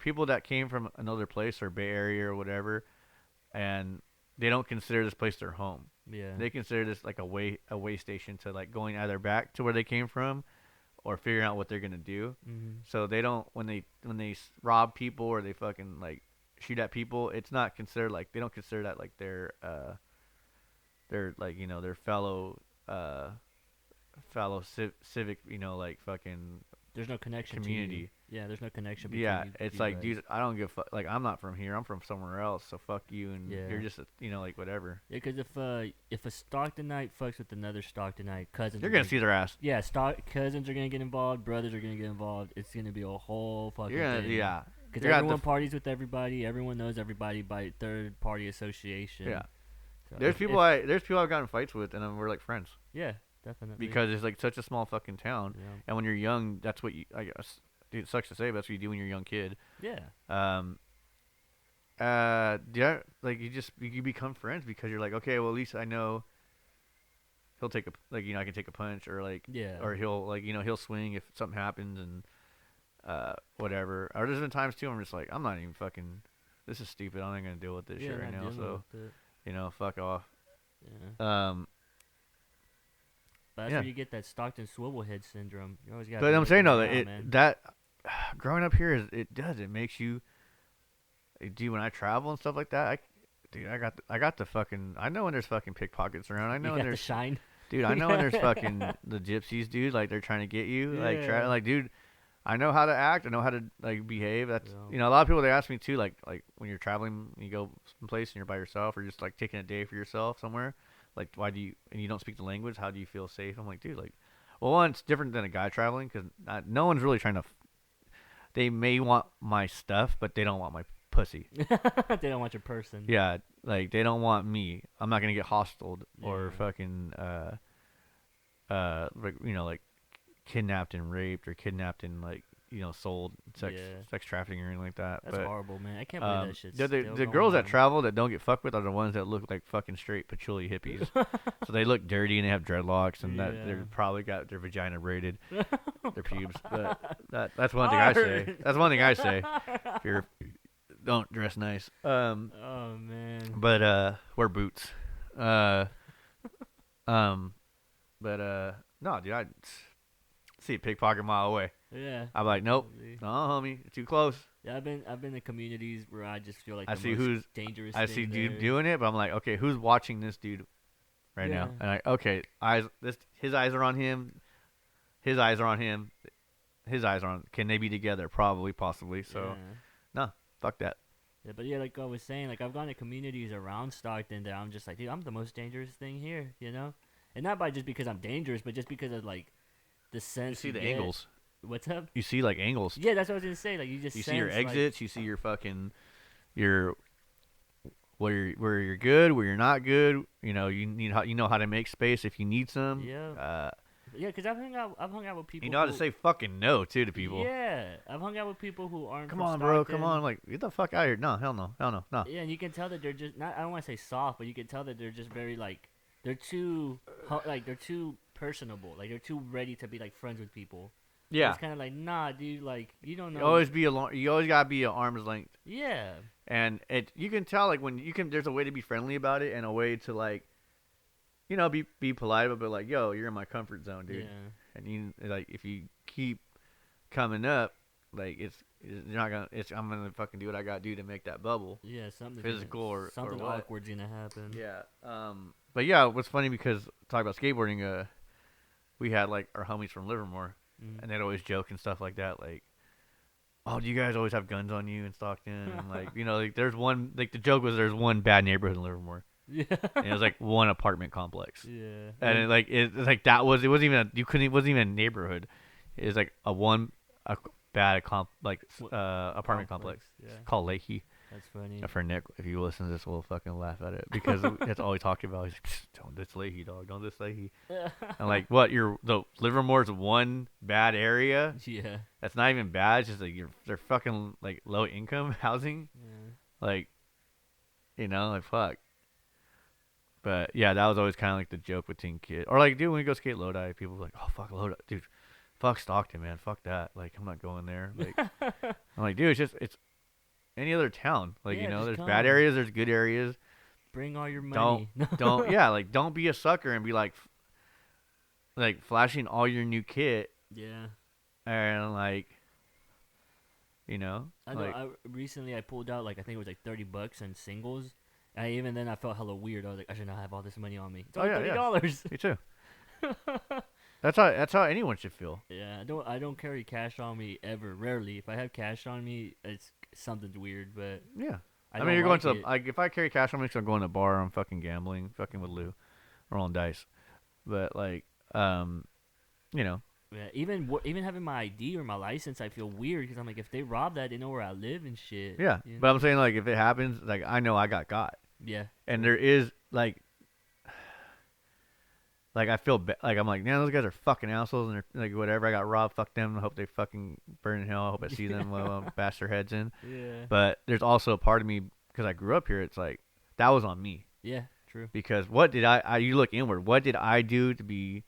Speaker 2: people that came from another place or Bay Area or whatever, and they don't consider this place their home.
Speaker 1: Yeah.
Speaker 2: They consider this like a way station to like going either back to where they came from or figuring out what they're gonna do.
Speaker 1: Mhm.
Speaker 2: So they don't when they rob people or they fucking like shoot at people. It's not considered like they don't consider that like their like their uh fellow civic like fucking
Speaker 1: There's no connection to you.
Speaker 2: community.
Speaker 1: Yeah, there's no connection between
Speaker 2: Yeah, it's
Speaker 1: you
Speaker 2: like,
Speaker 1: guys.
Speaker 2: dude, I don't give like I'm not from here. I'm from somewhere else. So fuck you, and you're
Speaker 1: Yeah.
Speaker 2: just like whatever.
Speaker 1: Yeah, because if a Stocktonite fucks with another Stocktonite, cousins
Speaker 2: You're
Speaker 1: are
Speaker 2: gonna
Speaker 1: gonna
Speaker 2: see their ass.
Speaker 1: yeah, cousins are gonna get involved, brothers are gonna get involved. It's gonna be a whole fucking
Speaker 2: You're gonna
Speaker 1: thing.
Speaker 2: yeah.
Speaker 1: Because
Speaker 2: You're
Speaker 1: everyone parties with everybody. Everyone knows everybody by third party association.
Speaker 2: yeah.
Speaker 1: So
Speaker 2: There's people I've gotten fights with, and we're like friends
Speaker 1: yeah, definitely.
Speaker 2: because it's like such a small fucking town,
Speaker 1: Yeah.
Speaker 2: and when you're young, that's what you I guess. Dude, it sucks to say, but that's what you do when you're a young kid.
Speaker 1: Yeah.
Speaker 2: Um. Yeah. Like you become friends because you're like, okay, well at least I know he'll take a like I can take a punch or like
Speaker 1: Yeah.
Speaker 2: or he'll like he'll swing if something happens and whatever. Or there's been times too I'm just like I'm not even fucking. This is stupid. I'm not gonna deal with this
Speaker 1: Yeah,
Speaker 2: shit right
Speaker 1: not
Speaker 2: now.
Speaker 1: dealing
Speaker 2: So
Speaker 1: with it.
Speaker 2: fuck off.
Speaker 1: Yeah.
Speaker 2: Um.
Speaker 1: But that's
Speaker 2: Yeah.
Speaker 1: where you get that Stockton swivel head syndrome. You always got.
Speaker 2: But I'm saying though that
Speaker 1: man.
Speaker 2: that growing up here it makes you. Dude, when I travel and stuff like that, dude, I got the fucking. I know when there's fucking pickpockets around. I know
Speaker 1: You
Speaker 2: when
Speaker 1: got the
Speaker 2: there's
Speaker 1: shine.
Speaker 2: dude. I know when there's fucking the gypsies, dude. Like they're trying to get you. Like
Speaker 1: Yeah.
Speaker 2: like, dude. I know how to act. I know how to like behave. That's
Speaker 1: Yeah.
Speaker 2: a lot of people they ask me too. Like when you're traveling, you go someplace and you're by yourself, or just like taking a day for yourself somewhere. Like why do you and you don't speak the language? How do you feel safe? I'm like, dude, like, well, one, it's different than a guy traveling because no one's really trying to. They may want my stuff, but they don't want my pussy.
Speaker 1: They don't want your person.
Speaker 2: Yeah, like they don't want me. I'm not gonna get hostiled or
Speaker 1: Yeah.
Speaker 2: fucking like like kidnapped and raped or kidnapped and like sold
Speaker 1: Yeah.
Speaker 2: sex trafficking or anything like that.
Speaker 1: That's
Speaker 2: But
Speaker 1: horrible, man. I can't believe that shit's
Speaker 2: the
Speaker 1: still
Speaker 2: the
Speaker 1: going
Speaker 2: girls that
Speaker 1: on.
Speaker 2: travel that don't get fucked with are the ones that look like fucking straight patchouli hippies. So they look dirty and they have dreadlocks and that
Speaker 1: Yeah.
Speaker 2: they're probably got their vagina braided, their pubes. But that's one thing I say. That's one thing I say. If you're don't dress nice.
Speaker 1: Oh man.
Speaker 2: But wear boots. Uh, but no, dude, I see a pickpocket a mile away.
Speaker 1: Yeah.
Speaker 2: I'm like, nope,
Speaker 1: See.
Speaker 2: no, homie, it's too close.
Speaker 1: Yeah, I've been in communities where I just feel like
Speaker 2: I
Speaker 1: the
Speaker 2: see
Speaker 1: most
Speaker 2: who's-
Speaker 1: dangerous.
Speaker 2: I
Speaker 1: thing
Speaker 2: see dude
Speaker 1: there.
Speaker 2: doing it, but I'm like, okay, who's watching this dude right now?
Speaker 1: Yeah.
Speaker 2: And okay, his eyes are on him, his eyes are on him, his eyes are on. Can they be together? Probably, possibly. So
Speaker 1: Yeah.
Speaker 2: fuck that.
Speaker 1: Yeah, but yeah, like I was saying, like I've gone to communities around Stockton that I'm just like, dude, I'm the most dangerous thing here, and not by just because I'm dangerous, but just because of like the sense.
Speaker 2: You see the
Speaker 1: get.
Speaker 2: angles.
Speaker 1: What's up?
Speaker 2: You see like angles.
Speaker 1: Yeah, that's what I was gonna say. Like you just
Speaker 2: You see your
Speaker 1: sense, like-
Speaker 2: exits. You see your fucking your where you're good, where you're not good. You know how to make space if you need some.
Speaker 1: Yeah. Yeah, because I've hung out with people.
Speaker 2: You know how to
Speaker 1: who-
Speaker 2: say fucking no too to people.
Speaker 1: Yeah, I've hung out with people who aren't.
Speaker 2: Come
Speaker 1: from
Speaker 2: on, bro. Come
Speaker 1: Stockton.
Speaker 2: on. Like, get the fuck out of here. No, hell no. Hell no. No.
Speaker 1: Yeah, and you can tell that they're just not. I don't want to say soft, but you can tell that they're just very like they're too they're too personable. Like they're too ready to be like friends with people.
Speaker 2: Yeah.
Speaker 1: It's kind of like nah, dude. Like you don't know.
Speaker 2: You always gotta be at arm's length,
Speaker 1: Yeah.
Speaker 2: and you can tell like when you can. There's a way to be friendly about it and a way to like, be polite, but like, yo, you're in my comfort zone, dude.
Speaker 1: Yeah.
Speaker 2: And you like if you keep coming up, like you're not gonna. I'm gonna fucking do what I gotta do to make that bubble.
Speaker 1: Yeah. Something
Speaker 2: Physical or
Speaker 1: something
Speaker 2: what.
Speaker 1: awkward's gonna happen.
Speaker 2: Yeah. But yeah, what's funny because talk about skateboarding. We had like our homies from Livermore,
Speaker 1: Mhm.
Speaker 2: and they'd always joke and stuff like that, like, "Oh, do you guys always have guns on you in Stockton?" And like, like there's one, like the joke was there's one bad neighborhood in Livermore,
Speaker 1: Yeah.
Speaker 2: and it was like one apartment complex,
Speaker 1: Yeah.
Speaker 2: and it's like that was it wasn't even it wasn't even a neighborhood, it was like a bad apartment complex
Speaker 1: Yeah.
Speaker 2: called Leahy.
Speaker 1: That's funny.
Speaker 2: For Nick, if you listen to this, we'll fucking laugh at it because that's all he talked about. He's like, "Don't diss Leahy, dog. Don't diss Leahy." I'm like, what? The Livermore's one bad area.
Speaker 1: Yeah.
Speaker 2: That's not even bad. It's just like they're fucking like low income housing.
Speaker 1: Yeah.
Speaker 2: Like, like fuck. But yeah, that was always kind of like the joke between kids. Or like, dude, when we go skate Lodi, people were like, oh fuck Lodi, dude, fuck Stockton, man, fuck that. Like, I'm not going there. Like, I'm like, dude, it's any other town. Like,
Speaker 1: Yeah, just
Speaker 2: there's bad
Speaker 1: come.
Speaker 2: areas, there's good areas.
Speaker 1: Bring all your
Speaker 2: Don't
Speaker 1: money.
Speaker 2: don't yeah, like don't be a sucker and be like flashing all your new kit
Speaker 1: Yeah.
Speaker 2: and like
Speaker 1: I know.
Speaker 2: like
Speaker 1: I recently I pulled out like I think it was like $30 in singles. And even then I felt hella weird. I was like, I should not have all this money on me. It's
Speaker 2: oh
Speaker 1: only
Speaker 2: yeah, yeah,
Speaker 1: $30.
Speaker 2: me too. That's how anyone should feel.
Speaker 1: Yeah, I don't carry cash on me ever. Rarely. If I have cash on me, it's something's weird. But
Speaker 2: Yeah.
Speaker 1: I
Speaker 2: I mean,
Speaker 1: don't
Speaker 2: you're going
Speaker 1: like
Speaker 2: to
Speaker 1: it.
Speaker 2: like if I carry cash on me, 'cause I'm going to a bar, I'm fucking gambling, fucking with Lou, rolling dice. But like, you know,
Speaker 1: Yeah, even having my ID or my license, I feel weird because I'm like, if they rob that, they know where I live and shit.
Speaker 2: yeah.
Speaker 1: You
Speaker 2: But
Speaker 1: know?
Speaker 2: I'm saying like if it happens, like I know I got,
Speaker 1: Yeah.
Speaker 2: and
Speaker 1: True.
Speaker 2: there is like I feel like I'm like, man, those guys are fucking assholes, and they're like whatever. I got robbed. Fuck them. I hope they fucking burn in hell. I hope I see them while I bash their heads in.
Speaker 1: Yeah.
Speaker 2: But there's also a part of me because I grew up here. It's like that was on me
Speaker 1: Yeah. True.
Speaker 2: because what did I you look inward? What did I do to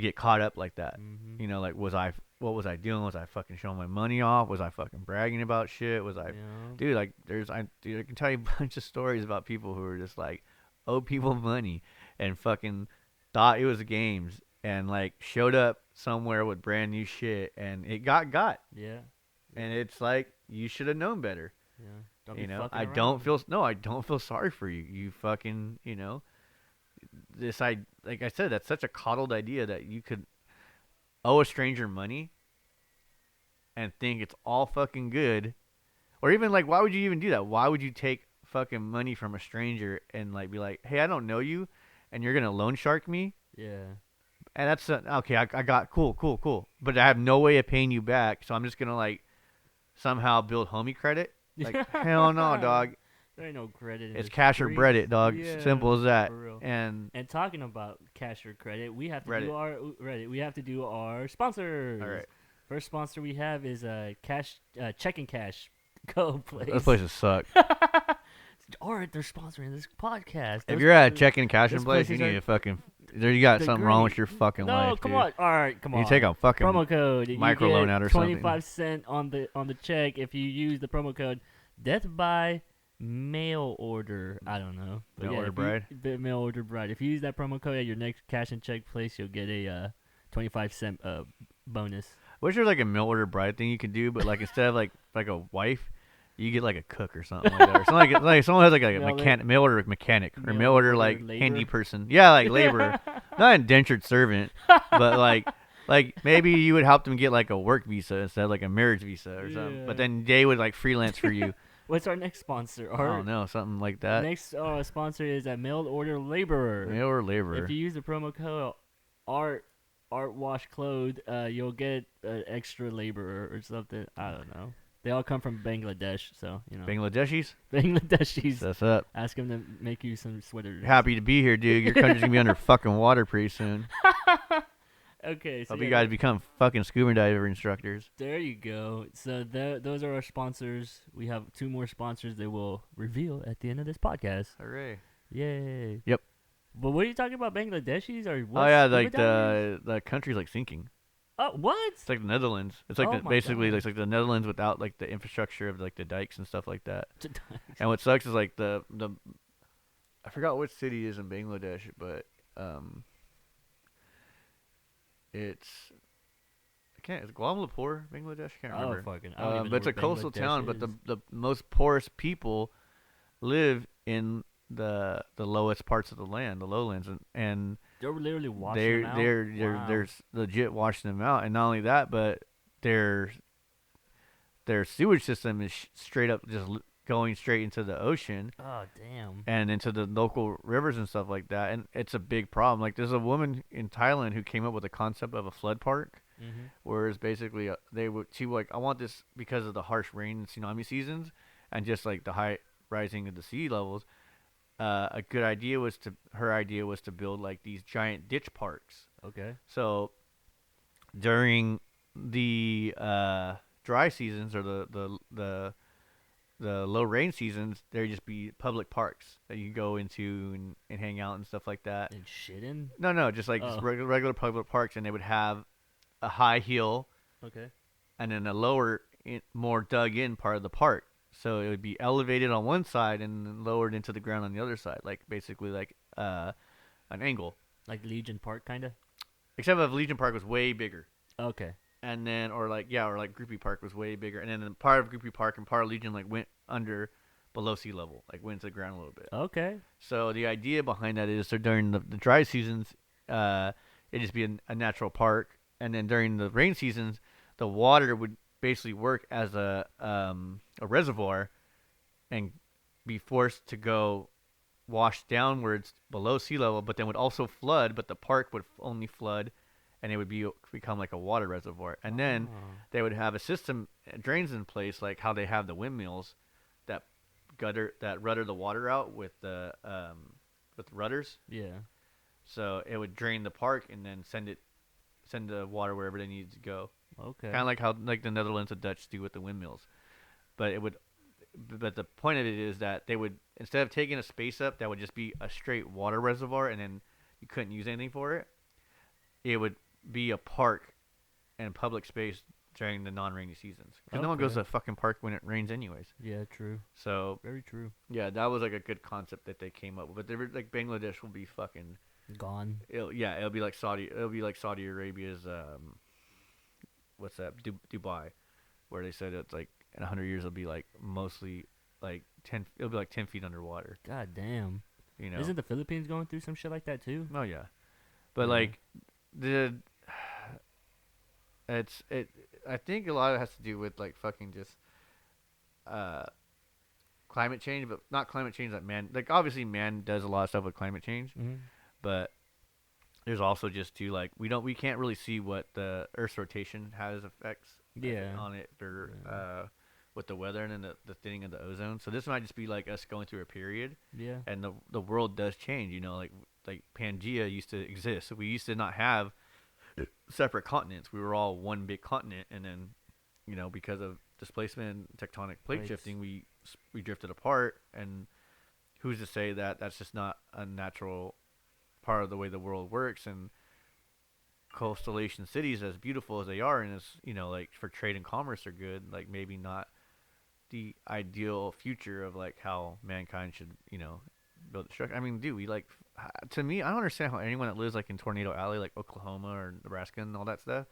Speaker 2: get caught up like that?
Speaker 1: Mhm.
Speaker 2: Like what was I doing? Was I fucking showing my money off? Was I fucking bragging about shit? Was I,
Speaker 1: Yeah.
Speaker 2: dude? Like dude, I can tell you a bunch of stories about people who were just like owe people money and fucking thought it was games and like showed up somewhere with brand new shit and it got
Speaker 1: Yeah.
Speaker 2: and it's like you should have known better.
Speaker 1: Yeah. Don't be fucking
Speaker 2: I don't
Speaker 1: around.
Speaker 2: feel no, I don't feel sorry for you. You fucking, this I like I said that's such a coddled idea that you could owe a stranger money and think it's all fucking good. Or even like why would you even do that? Why would you take fucking money from a stranger and like be like, "Hey, I don't know you and you're going to loan shark me?"
Speaker 1: Yeah.
Speaker 2: And that's okay, I got cool. But I have no way of paying you back, so I'm just going to like somehow build homie credit. Like, hell no, dog.
Speaker 1: There ain't no credit in
Speaker 2: It's
Speaker 1: the
Speaker 2: cash or bread
Speaker 1: streets.
Speaker 2: it, dog.
Speaker 1: Yeah,
Speaker 2: Simple as that.
Speaker 1: for real.
Speaker 2: And
Speaker 1: And talking about cash or credit, we have to
Speaker 2: Reddit.
Speaker 1: do our Reddit. We have to do our sponsors.
Speaker 2: All right.
Speaker 1: First sponsor we have is cash checking cash go place.
Speaker 2: Those places suck.
Speaker 1: All right, they're sponsoring this podcast.
Speaker 2: If
Speaker 1: Those
Speaker 2: you're at a
Speaker 1: pla-
Speaker 2: checking cash in
Speaker 1: those
Speaker 2: place, you
Speaker 1: places
Speaker 2: need
Speaker 1: are
Speaker 2: to fucking. There, you got
Speaker 1: the
Speaker 2: something wrong with
Speaker 1: great.
Speaker 2: your fucking
Speaker 1: No,
Speaker 2: life,
Speaker 1: come
Speaker 2: dude.
Speaker 1: on. All right, come
Speaker 2: You
Speaker 1: on.
Speaker 2: take a fucking
Speaker 1: Promo code.
Speaker 2: micro
Speaker 1: you
Speaker 2: loan
Speaker 1: get
Speaker 2: out or something.
Speaker 1: 25% on the check if you use the promo code Death by Mail Order. I don't know. But
Speaker 2: Mail
Speaker 1: yeah,
Speaker 2: order
Speaker 1: if
Speaker 2: bride?
Speaker 1: Mail Order Bride. If you use that promo code at your next cash and check place, you'll get a 25-cent bonus.
Speaker 2: Wish there was like a mail order bride thing you could do, but like instead of like a wife, you get like a cook or something like that, or something like someone has like a mail order mechanic or mail order like handy
Speaker 1: laborer.
Speaker 2: person. Yeah, like labor, not indentured servant, but like maybe you would help them get like a work visa instead of like a marriage visa or something.
Speaker 1: Yeah.
Speaker 2: But then they would like freelance for you.
Speaker 1: What's our next sponsor?
Speaker 2: I
Speaker 1: Our
Speaker 2: don't know, something like that.
Speaker 1: next sponsor is a mail order laborer.
Speaker 2: Mail order laborer.
Speaker 1: If you use the promo code Art Wash Clothes, you'll get an extra laborer or something. I don't know. They all come from Bangladesh, so
Speaker 2: Bangladeshis.
Speaker 1: Bangladeshis.
Speaker 2: That's up.
Speaker 1: Ask them to make you some sweaters.
Speaker 2: Happy to be here, dude. Your country's gonna be under fucking water pretty soon.
Speaker 1: Okay, so
Speaker 2: Hope you guys become fucking scuba diver instructors.
Speaker 1: there you go. So those are our sponsors. We have two more sponsors that we'll reveal at the end of this podcast.
Speaker 2: Hooray!
Speaker 1: Yay!
Speaker 2: Yep.
Speaker 1: But what are you talking about, Bangladeshis or what?
Speaker 2: Oh yeah,
Speaker 1: scuba
Speaker 2: like
Speaker 1: divers?
Speaker 2: the country's like sinking.
Speaker 1: Oh, what?
Speaker 2: It's like the Netherlands. It's like
Speaker 1: Oh
Speaker 2: the,
Speaker 1: my
Speaker 2: basically
Speaker 1: God.
Speaker 2: it's like the Netherlands without like the infrastructure of like the dikes and stuff like that. And what sucks is like the I forgot which city is in Bangladesh, but it's I can't. It's Kuala Lumpur, Bangladesh. I can't
Speaker 1: Oh
Speaker 2: remember.
Speaker 1: fucking! I don't even know
Speaker 2: But it's
Speaker 1: where
Speaker 2: a coastal
Speaker 1: Bangladesh
Speaker 2: town. But
Speaker 1: is.
Speaker 2: the most poorest people live in the lowest parts of the land, the lowlands, and
Speaker 1: They're literally washing them out. Wow.
Speaker 2: they're legit washing them out, and not only that, but their sewage system is straight up just going straight into the ocean
Speaker 1: Oh damn.
Speaker 2: and into the local rivers and stuff like that, and it's a big problem. Like there's a woman in Thailand who came up with a concept of a flood park,
Speaker 1: Mm-hmm.
Speaker 2: whereas basically she would like I want this because of the harsh rain and tsunami seasons, and just like the high rising of the sea levels. A good idea was her idea was to build like these giant ditch parks.
Speaker 1: Okay.
Speaker 2: So during the dry seasons or the the low rain seasons, there'd just be public parks that you go into and hang out and stuff like that.
Speaker 1: And shitting.
Speaker 2: No, no, just like just
Speaker 1: Oh,
Speaker 2: regular public parks, and they would have a high hill
Speaker 1: okay.
Speaker 2: and then a lower, more dug in part of the park. So it would be elevated on one side and then lowered into the ground on the other side, like basically like an angle.
Speaker 1: Like Legion Park, kind of.
Speaker 2: Except if Legion Park was way bigger,
Speaker 1: Okay.
Speaker 2: and then or like Groupie Park was way bigger, and then part of Groupie Park and part of Legion like went under below sea level, like went to the ground a little bit.
Speaker 1: Okay.
Speaker 2: So the idea behind that is so during the dry seasons, it'd just be a natural park, and then during the rain seasons, the water would basically work as a reservoir and be forced to go wash downwards below sea level, but then would also flood, but the park would only flood, and it would become like a water reservoir. And then
Speaker 1: Oh.
Speaker 2: they would have a system drains in place, like how they have the windmills that rudder the water out with rudders.
Speaker 1: Yeah.
Speaker 2: So it would drain the park and then send the water wherever they needed to go.
Speaker 1: Okay.
Speaker 2: Kind of like how like the Netherlands and Dutch do with the windmills. But the point of it is that they would, instead of taking a space up that would just be a straight water reservoir and then you couldn't use anything for it, it would be a park and public space during the non-rainy seasons. Because no one goes
Speaker 1: Okay.
Speaker 2: to a fucking park when it rains anyways.
Speaker 1: Yeah. True.
Speaker 2: So
Speaker 1: Very true.
Speaker 2: yeah, that was like a good concept that they came up with. But they were like Bangladesh will be fucking.
Speaker 1: Gone.
Speaker 2: It'll be like Saudi. It'll be like Saudi Arabia's what's that? Dubai, where they said it's like in 100 years it'll be like mostly like 10. It'll be like 10 feet underwater.
Speaker 1: God damn.
Speaker 2: You know.
Speaker 1: Isn't the Philippines going through some shit like that too?
Speaker 2: Oh yeah, but
Speaker 1: Yeah.
Speaker 2: like the it. I think a lot of it has to do with like fucking just uh climate change, but not climate change that man. Like obviously man does a lot of stuff with climate change,
Speaker 1: Hmm.
Speaker 2: but there's also just too like we can't really see what the Earth's rotation has effects
Speaker 1: Yeah.
Speaker 2: on it or
Speaker 1: Yeah.
Speaker 2: with the weather and then the thinning of the ozone. So this might just be like us going through a period,
Speaker 1: Yeah.
Speaker 2: and the world does change. You know, like Pangea used to exist. We used to not have separate continents. We were all one big continent, and then because of displacement and tectonic plate
Speaker 1: Plates.
Speaker 2: shifting, we drifted apart. And who's to say that that's just not a natural part of the way the world works? And coastalation cities, as beautiful as they are, and as like for trade and commerce are good, like maybe not the ideal future of like how mankind should build a structure. I mean, dude, to me, I don't understand how anyone that lives like in Tornado Alley, like Oklahoma or Nebraska and all that stuff,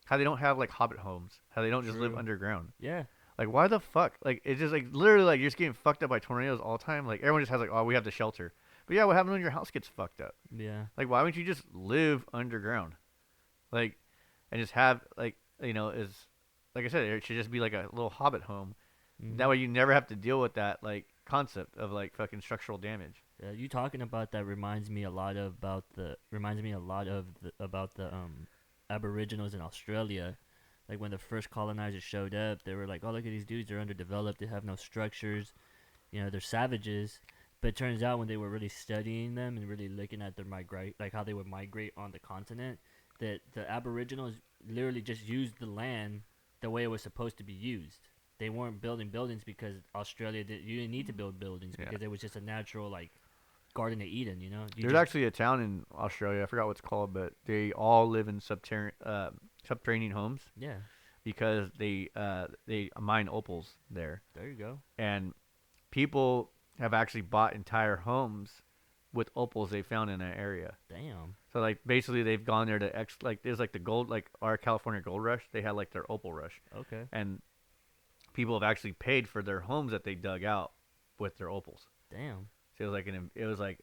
Speaker 2: how they don't have like hobbit homes, how they don't just live
Speaker 1: True.
Speaker 2: underground.
Speaker 1: Yeah.
Speaker 2: Like, why the fuck? Like, it's just like literally like you're just getting fucked up by tornadoes all the time. Like, everyone just has like, oh, we have the shelter. But yeah, what happens when your house gets fucked up?
Speaker 1: Yeah.
Speaker 2: Like, why wouldn't you just live underground? Like, and just have is like I said, it should just be like a little hobbit home.
Speaker 1: Hmm.
Speaker 2: That way, you never have to deal with that like concept of like fucking structural damage.
Speaker 1: Yeah, you talking about that reminds me a lot about the Aboriginals in Australia. Like when the first colonizers showed up, they were like, "Oh, look at these dudes! They're underdeveloped. They have no structures. They're savages." But it turns out when they were really studying them and really looking at their migrate, like how they would migrate on the continent, that the Aboriginals literally just used the land the way it was supposed to be used. They weren't building buildings because Australia did. You didn't need to build buildings
Speaker 2: Yeah.
Speaker 1: because it was just a natural like Garden of Eden. You
Speaker 2: There's
Speaker 1: just,
Speaker 2: actually a town in Australia. I forgot what it's called, but they all live in subterranean homes
Speaker 1: yeah.
Speaker 2: because they mine opals there,
Speaker 1: There you go.
Speaker 2: and people have actually bought entire homes with opals they found in that area.
Speaker 1: Damn.
Speaker 2: So like basically they've gone there to like there's like the gold, like our California gold rush. They had like their opal rush,
Speaker 1: Okay.
Speaker 2: and people have actually paid for their homes that they dug out with their opals.
Speaker 1: Damn.
Speaker 2: So it was like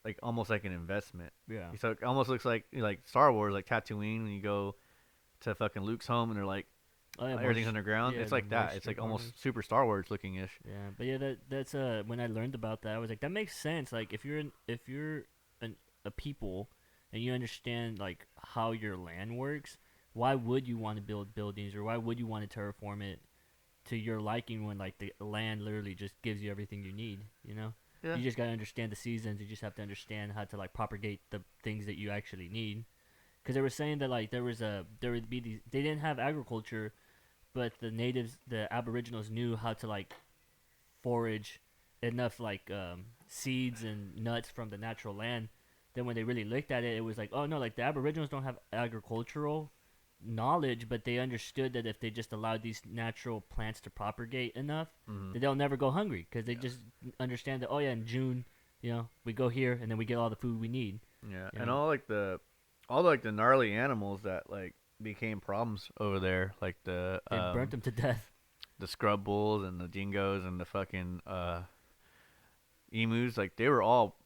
Speaker 2: like almost like an investment.
Speaker 1: Yeah.
Speaker 2: So it almost looks like Star Wars, like Tatooine, when you go to fucking Luke's home and they're like
Speaker 1: Oh, yeah,
Speaker 2: everything's underground.
Speaker 1: yeah,
Speaker 2: It's
Speaker 1: the
Speaker 2: like that. It's
Speaker 1: moisture
Speaker 2: like almost
Speaker 1: farming.
Speaker 2: super Star Wars looking ish.
Speaker 1: Yeah, but yeah, that's when I learned about that, I was like, that makes sense. Like, if you're a people and you understand like how your land works, why would you want to build buildings or why would you want to terraform it to your liking when like the land literally just gives you everything you need?
Speaker 2: Yeah.
Speaker 1: You just gotta understand the seasons. You just have to understand how to like propagate the things that you actually need. Because they were saying that like there would be these, they didn't have agriculture, but the natives, the aboriginals, knew how to like forage enough like seeds and nuts from the natural land. Then when they really looked at it, it was like, oh no, like the Aboriginals don't have agricultural knowledge, but they understood that if they just allowed these natural plants to propagate enough,
Speaker 2: Mm-hmm.
Speaker 1: that they'll never go hungry because they just understand that. Oh yeah, in June, we go here and then we get all the food we need.
Speaker 2: Yeah,
Speaker 1: You
Speaker 2: and
Speaker 1: know,
Speaker 2: all the gnarly animals that like became problems over there, like
Speaker 1: they burnt them to death.
Speaker 2: the scrub bulls and the dingoes and the fucking emus, like they were all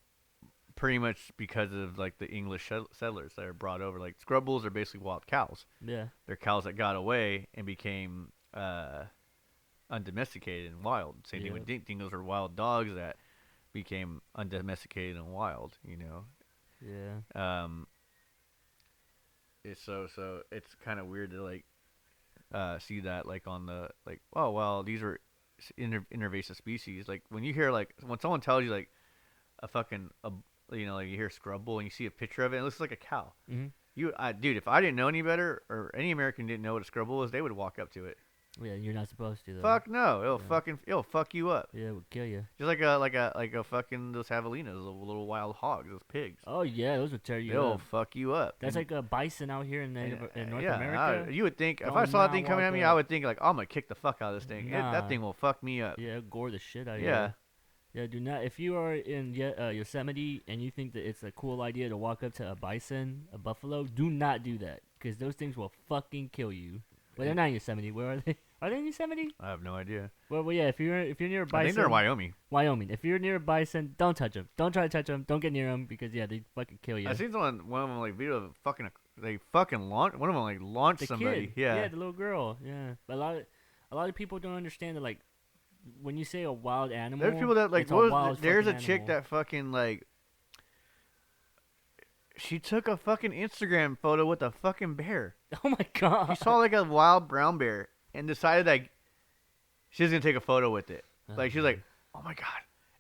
Speaker 2: pretty much because of like the English settlers that are brought over. Like scrub bulls are basically wild cows.
Speaker 1: Yeah,
Speaker 2: They're cows that got away and became undomesticated and wild. Same thing
Speaker 1: yeah,
Speaker 2: with dingoes are wild dogs that became undomesticated and wild.
Speaker 1: yeah.
Speaker 2: Um, it's it's kind of weird to like see that like on the like, oh well, these are invasive species. Like when you hear like when someone tells you like a fucking like you hear scrub bull and you see a picture of it, it looks like a cow.
Speaker 1: Hmm.
Speaker 2: Dude, if I didn't know any better or any American didn't know what a scrub bull is, they would walk up to it.
Speaker 1: Yeah, you're not supposed to though.
Speaker 2: Fuck no,
Speaker 1: Yeah,
Speaker 2: it'll fuck you up.
Speaker 1: yeah, it would kill you.
Speaker 2: Just like a fucking those javelinas, those little wild hogs, those pigs.
Speaker 1: Oh yeah, those would tear you
Speaker 2: They'll
Speaker 1: up.
Speaker 2: fuck you up.
Speaker 1: That's like a bison out here in North
Speaker 2: Yeah,
Speaker 1: America.
Speaker 2: you would think if
Speaker 1: Do
Speaker 2: I saw that
Speaker 1: not
Speaker 2: thing coming
Speaker 1: walk
Speaker 2: at me, I
Speaker 1: up.
Speaker 2: would think like, I'm gonna kick the fuck out of this thing. That
Speaker 1: Nah.
Speaker 2: thing will fuck me up.
Speaker 1: Yeah, gore the shit out of
Speaker 2: Yeah.
Speaker 1: you. Yeah, do not. If you are in Yosemite and you think that it's a cool idea to walk up to a bison, a buffalo, do not do that because those things will fucking kill you. Well, they're not in Yosemite. Where are they? Are they in Yosemite?
Speaker 2: I have no idea.
Speaker 1: Well, yeah. If you're near a bison,
Speaker 2: I think they're in Wyoming.
Speaker 1: Wyoming. If you're near a bison, don't touch them. Don't try to touch them. Don't get near them because yeah, they fucking kill you.
Speaker 2: I seen one of them like video of they fucking launched one of them like launched
Speaker 1: The
Speaker 2: somebody.
Speaker 1: kid.
Speaker 2: Yeah.
Speaker 1: The little girl. Yeah, but a lot of people don't understand that like when you say a wild animal,
Speaker 2: There's people that like
Speaker 1: it's a wild
Speaker 2: there's a
Speaker 1: fucking
Speaker 2: chick
Speaker 1: animal.
Speaker 2: that fucking like she took a fucking Instagram photo with a fucking bear.
Speaker 1: Oh my god.
Speaker 2: She saw like a wild brown bear and decided like she was gonna take a photo with it. Like she's like, oh my god,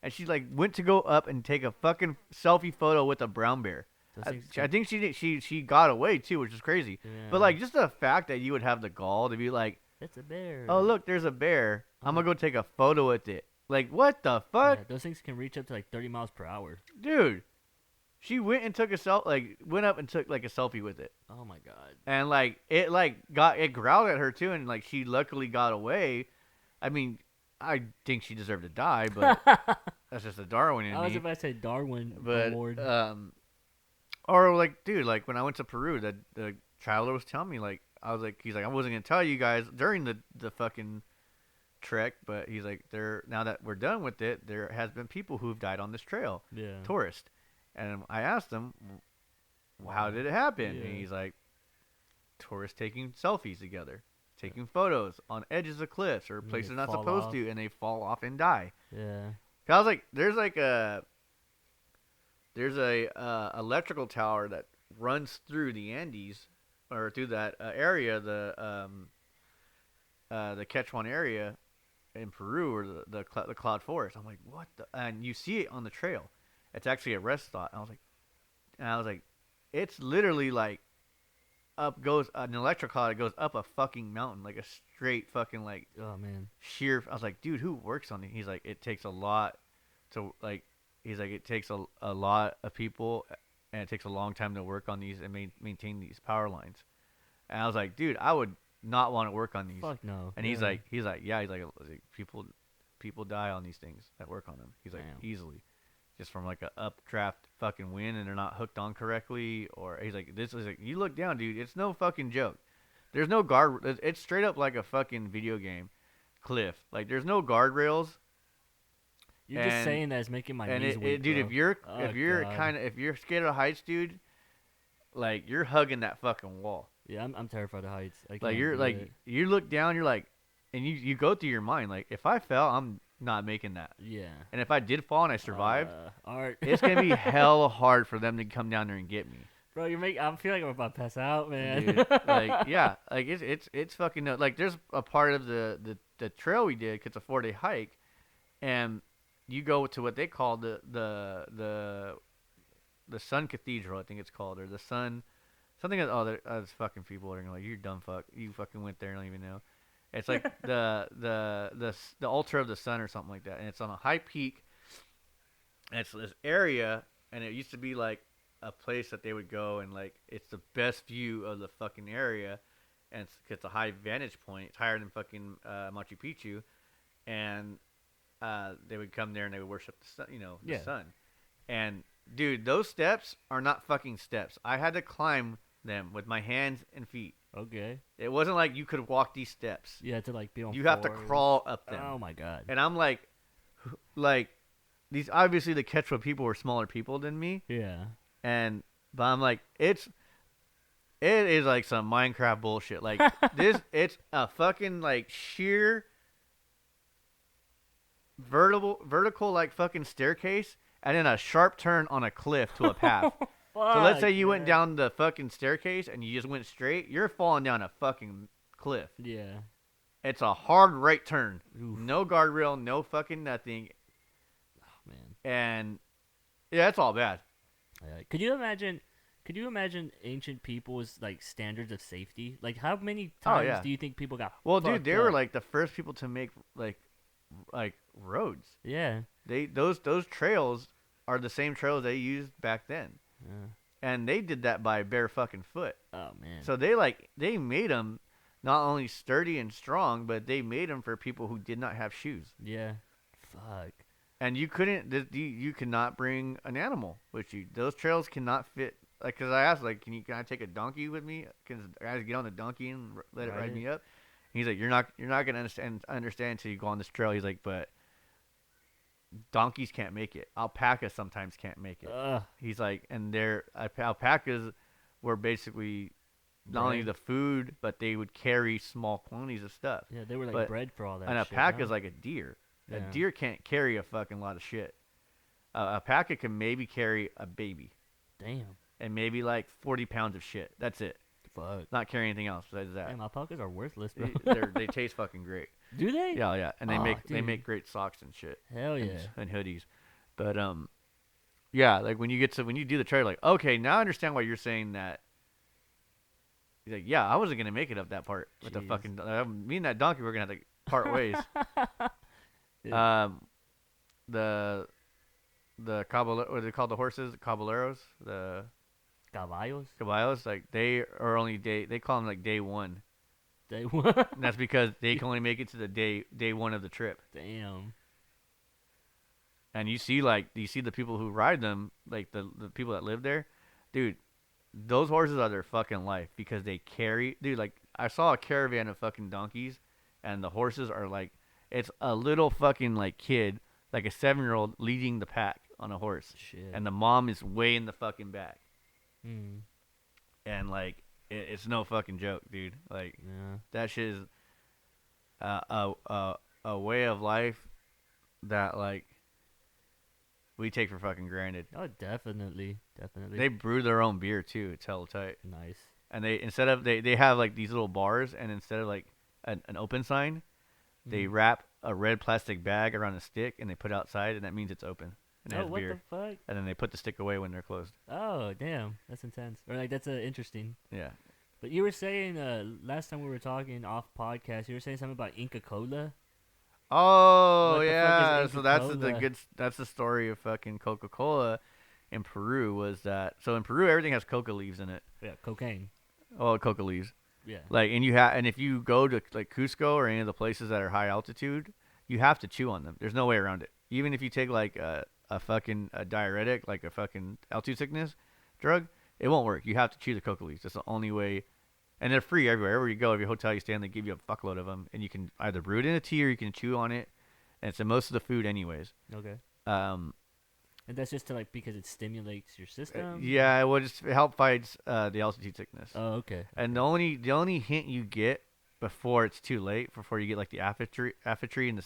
Speaker 2: and she like went to go up and take a fucking selfie photo with a brown bear.
Speaker 1: Those
Speaker 2: I,
Speaker 1: things
Speaker 2: I think she got away too, which is crazy. But
Speaker 1: Yeah.
Speaker 2: like just the fact that you would have the gall to be like,
Speaker 1: It's a bear.
Speaker 2: oh look, there's a bear. I'm gonna go take a photo with it. Like what the fuck,
Speaker 1: Yeah, those things can reach up to like 30 miles per hour.
Speaker 2: dude? She went and took went up and took like a selfie with it,
Speaker 1: Oh my god.
Speaker 2: and like it growled at her too, and like she luckily got away. I mean, I think she deserved to die, but that's just a Darwin in
Speaker 1: I was
Speaker 2: me.
Speaker 1: about to say Darwin
Speaker 2: But
Speaker 1: Award.
Speaker 2: or like, dude, like when I went to Peru, the traveler was telling me like he's like I wasn't gonna tell you guys during the fucking trek, but he's like now that we're done with it, there has been people who've died on this trail,
Speaker 1: Yeah.
Speaker 2: tourists, and I asked him, how did it happen?
Speaker 1: Yeah.
Speaker 2: And he's like, tourists taking selfies together, taking photos on edges of cliffs or
Speaker 1: And they
Speaker 2: places not
Speaker 1: fall
Speaker 2: supposed
Speaker 1: off.
Speaker 2: to, and they fall off and die.
Speaker 1: Yeah.
Speaker 2: 'Cause I was like, there's a electrical tower that runs through the Andes or through that area, the Quechuan area in Peru or the cloud forest. I'm like, what the? And you see it on the trail. It's actually a rest stop. And I was like, it's literally like up goes an electric cloud that goes up a fucking mountain, like a straight fucking like
Speaker 1: Oh man.
Speaker 2: sheer. I was like, dude, who works on it? He's like, it takes a lot to like. He's like, it takes a lot of people, and it takes a long time to work on these and maintain these power lines. And I was like, dude, I would not want to work on these.
Speaker 1: Fuck no.
Speaker 2: And he's like, yeah, he's like, people die on these things that work on them. He's like,
Speaker 1: Damn.
Speaker 2: easily, just from like a updraft fucking wind, and they're not hooked on correctly, or he's like, this is like, you look down, dude, it's no fucking joke. There's no guard. It's straight up like a fucking video game cliff. Like there's no guardrails.
Speaker 1: You're just
Speaker 2: and-
Speaker 1: saying that is making my
Speaker 2: And
Speaker 1: knees weak,
Speaker 2: dude,
Speaker 1: bro. Oh,
Speaker 2: if you're
Speaker 1: God.
Speaker 2: if you're scared of heights, dude, like you're hugging that fucking wall.
Speaker 1: Yeah, I'm terrified of heights. I
Speaker 2: Like
Speaker 1: can't
Speaker 2: you're
Speaker 1: do
Speaker 2: like
Speaker 1: it.
Speaker 2: you look down, you're like, and you go through your mind like, if I fell, I'm not making that.
Speaker 1: Yeah.
Speaker 2: And if I did fall and I survived,
Speaker 1: Art.
Speaker 2: it's gonna be hella hard for them to come down there and get me.
Speaker 1: Bro, I feel like I'm about to pass out, man.
Speaker 2: Dude, like yeah, like it's fucking nuts. Like there's a part of the trail we did, 'cause it's a 4-day hike, and you go to what they call the Sun Cathedral, I think it's called, or the Sun something. Oh, there's fucking people that are gonna like, you're dumb fuck, you fucking went there and don't even know. It's like the altar of the sun or something like that, and it's on a high peak. And it's this area, and it used to be like a place that they would go, and like it's the best view of the fucking area, and it's a high vantage point. It's higher than fucking Machu Picchu, and they would come there and they would worship the sun, the
Speaker 1: Yeah.
Speaker 2: sun. And dude, those steps are not fucking steps. I had to climb them with my hands and feet.
Speaker 1: Okay.
Speaker 2: It wasn't like you could walk these steps.
Speaker 1: You had to like be on.
Speaker 2: You have to
Speaker 1: fours.
Speaker 2: crawl up them.
Speaker 1: Oh my god.
Speaker 2: And I'm like these obviously the Quechua people were smaller people than me,
Speaker 1: Yeah.
Speaker 2: but I'm like it is like some Minecraft bullshit. Like it's a fucking like sheer vertical like fucking staircase, and then a sharp turn on a cliff to a path. So let's say you went down the fucking staircase and you just went straight, you're falling down a fucking cliff.
Speaker 1: Yeah.
Speaker 2: It's a hard right turn.
Speaker 1: Oof.
Speaker 2: No guardrail, no fucking nothing.
Speaker 1: Oh, man.
Speaker 2: And yeah, it's all bad.
Speaker 1: Could you imagine? Could you imagine ancient people's like standards of safety? Like, how many times
Speaker 2: yeah.
Speaker 1: do you think people got?
Speaker 2: Well, dude,
Speaker 1: fucked
Speaker 2: they were
Speaker 1: up?
Speaker 2: like the first people to make like roads.
Speaker 1: Yeah.
Speaker 2: Those trails are the same trails they used back then.
Speaker 1: Yeah.
Speaker 2: And they did that by bare fucking foot.
Speaker 1: Oh man.
Speaker 2: So they made them not only sturdy and strong, but they made them for people who did not have shoes.
Speaker 1: Yeah. Fuck.
Speaker 2: And you you cannot bring an animal with you. Those trails cannot fit. Like, cause I asked, like, can I take a donkey with me? Can guys get on the donkey and let it ride
Speaker 1: Right.
Speaker 2: me up? And he's like, you're not gonna understand until you go on this trail. He's like, but donkeys can't make it. Alpacas sometimes can't make it.
Speaker 1: Ugh.
Speaker 2: He's like, and alpacas were basically not only
Speaker 1: Bred.
Speaker 2: the food, but they would carry small quantities of stuff.
Speaker 1: Yeah, they were like
Speaker 2: But
Speaker 1: bred for all that.
Speaker 2: An
Speaker 1: shit,
Speaker 2: alpaca
Speaker 1: huh?
Speaker 2: is like a deer. A
Speaker 1: Yeah.
Speaker 2: deer can't carry a fucking lot of shit. Alpaca can maybe carry a baby
Speaker 1: Damn.
Speaker 2: and maybe like 40 pounds of shit. That's it.
Speaker 1: Fuck.
Speaker 2: Not carry anything else besides that.
Speaker 1: Damn, alpacas are worthless, bro.
Speaker 2: They taste fucking great.
Speaker 1: Do they?
Speaker 2: Yeah, yeah, and they
Speaker 1: Aw,
Speaker 2: they
Speaker 1: dude.
Speaker 2: make great socks and shit.
Speaker 1: Hell
Speaker 2: and,
Speaker 1: yeah.
Speaker 2: and hoodies. But yeah, like when you do the trailer, like, okay, now I understand why you're saying that. He's like, yeah, I wasn't gonna make it up that part with the
Speaker 1: Jeez.
Speaker 2: fucking me and that donkey. We're gonna have to part ways.
Speaker 1: Yeah.
Speaker 2: The caballero, what are they called, the horses, the caballeros, the
Speaker 1: Caballos?
Speaker 2: caballos, like they are only they call them like day one.
Speaker 1: They what?
Speaker 2: And that's because they can only make it to the day one of the trip.
Speaker 1: Damn.
Speaker 2: And you see the people who ride them, like the people that live there, dude. Those horses are their fucking life because they carry, dude. Like I saw a caravan of fucking donkeys, and the horses are like, it's a little fucking like kid, like a 7-year-old leading the pack on a horse,
Speaker 1: Shit.
Speaker 2: and the mom is way in the fucking back,
Speaker 1: Hmm.
Speaker 2: and like it's no fucking joke, dude. Like
Speaker 1: Yeah.
Speaker 2: that shit is a way of life that like we take for fucking granted.
Speaker 1: Oh, definitely. Definitely.
Speaker 2: They brew their own beer too. It's hella tight.
Speaker 1: Nice.
Speaker 2: And they have like these little bars, and instead of like an open sign, they
Speaker 1: Mhm.
Speaker 2: wrap a red plastic bag around a stick and they put it outside, and that means it's open and it
Speaker 1: Oh,
Speaker 2: has
Speaker 1: what
Speaker 2: beer.
Speaker 1: the fuck?
Speaker 2: And then they put the stick away when they're closed.
Speaker 1: Oh, damn. That's intense. Or like that's interesting.
Speaker 2: Yeah.
Speaker 1: But you were saying last time we were talking off podcast, you were saying something about Inca Cola.
Speaker 2: Oh
Speaker 1: What the fuck is
Speaker 2: yeah.
Speaker 1: Inca
Speaker 2: So that's
Speaker 1: Kola?
Speaker 2: that's the story of fucking Coca-Cola in Peru. Was that so? In Peru, everything has coca leaves in it.
Speaker 1: Yeah, cocaine.
Speaker 2: Oh, coca leaves.
Speaker 1: Yeah.
Speaker 2: Like, and if you go to like Cusco or any of the places that are high altitude, you have to chew on them. There's no way around it. Even if you take like a fucking a diuretic, like a fucking altitude sickness drug, it won't work. You have to chew the coca leaves. That's the only way. And they're free everywhere. Everywhere you go, every hotel you stay in, they give you a fuckload of them, and you can either brew it in a tea or you can chew on it. And it's in most of the food, anyways.
Speaker 1: Okay.
Speaker 2: Um,
Speaker 1: And that's just to like because it stimulates your system.
Speaker 2: yeah, it will just help fight the altitude sickness.
Speaker 1: Oh, okay.
Speaker 2: And the only hint you get before it's too late, before you get like the apathy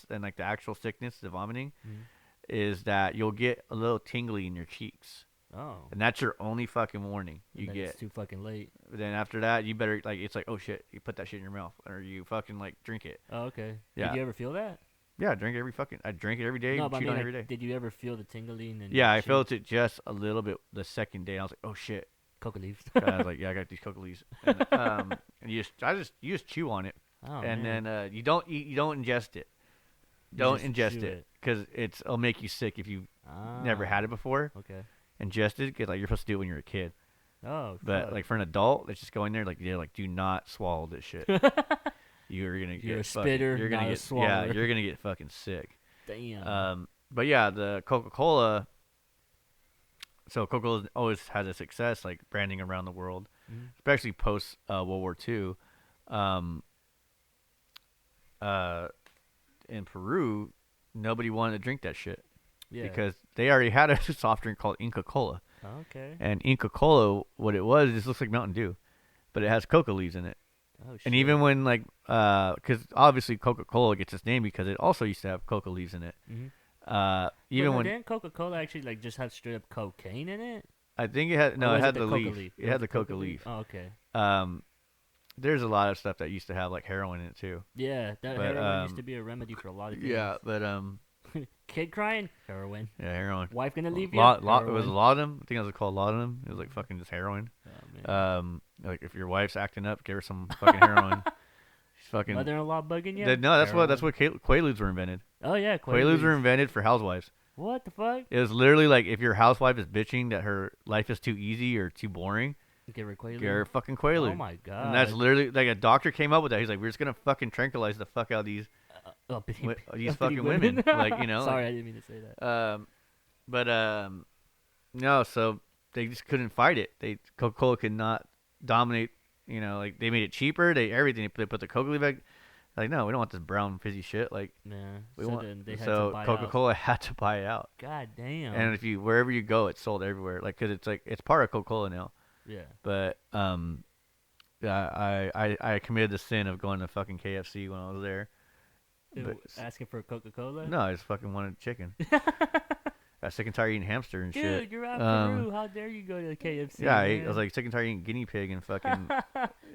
Speaker 2: and like the actual sickness, the vomiting,
Speaker 1: Mhm.
Speaker 2: is that you'll get a little tingly in your cheeks,
Speaker 1: Oh.
Speaker 2: and that's your only fucking warning you
Speaker 1: And then
Speaker 2: get.
Speaker 1: It's too fucking late.
Speaker 2: Then after that, you better like it's like, oh shit, you put that shit in your mouth, or you fucking like drink it.
Speaker 1: Oh, okay.
Speaker 2: Yeah.
Speaker 1: Did you ever feel that?
Speaker 2: Yeah, I drink it every day,
Speaker 1: No, but I
Speaker 2: cheat
Speaker 1: mean,
Speaker 2: on it
Speaker 1: like,
Speaker 2: every day.
Speaker 1: did you ever feel the tingling? And
Speaker 2: Yeah, I felt it just a little bit the second day. I was like, oh shit.
Speaker 1: coca leaves.
Speaker 2: I was like, yeah, I got these coca leaves. And you just chew on it.
Speaker 1: Oh
Speaker 2: and
Speaker 1: man.
Speaker 2: then you don't ingest it.
Speaker 1: You
Speaker 2: Don't
Speaker 1: just
Speaker 2: ingest
Speaker 1: chew
Speaker 2: it
Speaker 1: it.
Speaker 2: because it'll make you sick if you never
Speaker 1: Ah.
Speaker 2: had it before.
Speaker 1: Okay.
Speaker 2: Ingested because like you're supposed to do it when you're a kid,
Speaker 1: Oh
Speaker 2: but
Speaker 1: fuck.
Speaker 2: like for an adult, let's just go in there like yeah, like do not swallow this shit. You're gonna
Speaker 1: You're a
Speaker 2: get fucking.
Speaker 1: spitter,
Speaker 2: You're gonna
Speaker 1: not a
Speaker 2: get yeah.
Speaker 1: swallower.
Speaker 2: You're gonna get fucking sick.
Speaker 1: Damn.
Speaker 2: But yeah, the Coca-Cola. So Coca-Cola always had a success like branding around the world,
Speaker 1: Mhm.
Speaker 2: especially post World War II. Um, uh, in Peru, nobody wanted to drink that shit
Speaker 1: Yeah.
Speaker 2: because they already had a soft drink called Inca Cola.
Speaker 1: Okay.
Speaker 2: And Inca Cola, what it was, it just looks like Mountain Dew, but it has coca leaves in it.
Speaker 1: Oh
Speaker 2: And
Speaker 1: shit.
Speaker 2: even when like, because obviously Coca Cola gets its name because it also used to have coca leaves in it.
Speaker 1: Mhm. But
Speaker 2: Even
Speaker 1: no,
Speaker 2: when
Speaker 1: didn't Coca-Cola actually like just have straight up cocaine in it,
Speaker 2: I think it had
Speaker 1: or
Speaker 2: no, it
Speaker 1: was it
Speaker 2: had
Speaker 1: the
Speaker 2: the
Speaker 1: coca
Speaker 2: leaf.
Speaker 1: leaf?
Speaker 2: It
Speaker 1: It was
Speaker 2: had
Speaker 1: the
Speaker 2: the
Speaker 1: coca
Speaker 2: coca
Speaker 1: leaf.
Speaker 2: leaf.
Speaker 1: Oh, okay.
Speaker 2: Um, there's a lot of stuff that used to have like heroin in it too.
Speaker 1: Yeah, that
Speaker 2: But
Speaker 1: heroin used to be a remedy for a lot of things.
Speaker 2: yeah, but
Speaker 1: Kid crying, heroin.
Speaker 2: yeah, heroin.
Speaker 1: Wife gonna leave you,
Speaker 2: Lot. It was
Speaker 1: heroin.
Speaker 2: laudanum. I think it was called laudanum. It was like fucking just heroin.
Speaker 1: Oh man.
Speaker 2: Like if your wife's acting up, give her some fucking heroin. She's fucking.
Speaker 1: Mother-in-law bugging you?
Speaker 2: No, that's
Speaker 1: Heroin.
Speaker 2: what Quaaludes were invented.
Speaker 1: Oh yeah,
Speaker 2: Quaaludes were
Speaker 1: Quaaludes.
Speaker 2: invented for housewives.
Speaker 1: What the fuck?
Speaker 2: It was literally like if your housewife is bitching that her life is too easy or too boring,
Speaker 1: Give her
Speaker 2: get her a
Speaker 1: Quaalude.
Speaker 2: fucking
Speaker 1: Oh
Speaker 2: Quaalude.
Speaker 1: my
Speaker 2: And that's
Speaker 1: god.
Speaker 2: literally like a doctor came up with that. He's like, we're just gonna fucking tranquilize the fuck out of these
Speaker 1: Uppity,
Speaker 2: these
Speaker 1: uppity
Speaker 2: fucking women. Like you know,
Speaker 1: Sorry, I didn't mean to say that.
Speaker 2: but no, so they just couldn't fight it. Coca Cola could not dominate. You know, like they made it cheaper. They everything. They put the Coca leaf back. Like no, we don't want this brown fizzy shit. Like
Speaker 1: Yeah.
Speaker 2: we
Speaker 1: So
Speaker 2: want.
Speaker 1: then they had to
Speaker 2: So
Speaker 1: buy
Speaker 2: Coca
Speaker 1: out.
Speaker 2: Cola had to buy it out.
Speaker 1: God damn.
Speaker 2: And if you wherever you go, it's sold everywhere. Like, cause it's like it's part of Coca Cola now.
Speaker 1: Yeah.
Speaker 2: But yeah, I committed the sin of going to fucking KFC when I was there. But
Speaker 1: Asking for a Coca-Cola?
Speaker 2: no, I just fucking wanted chicken. Got sick and tired eating hamster and shit.
Speaker 1: Dude, you're out Peru. How dare you go to KFC?
Speaker 2: Yeah,
Speaker 1: man?
Speaker 2: I was like sick and tired eating guinea pig and fucking.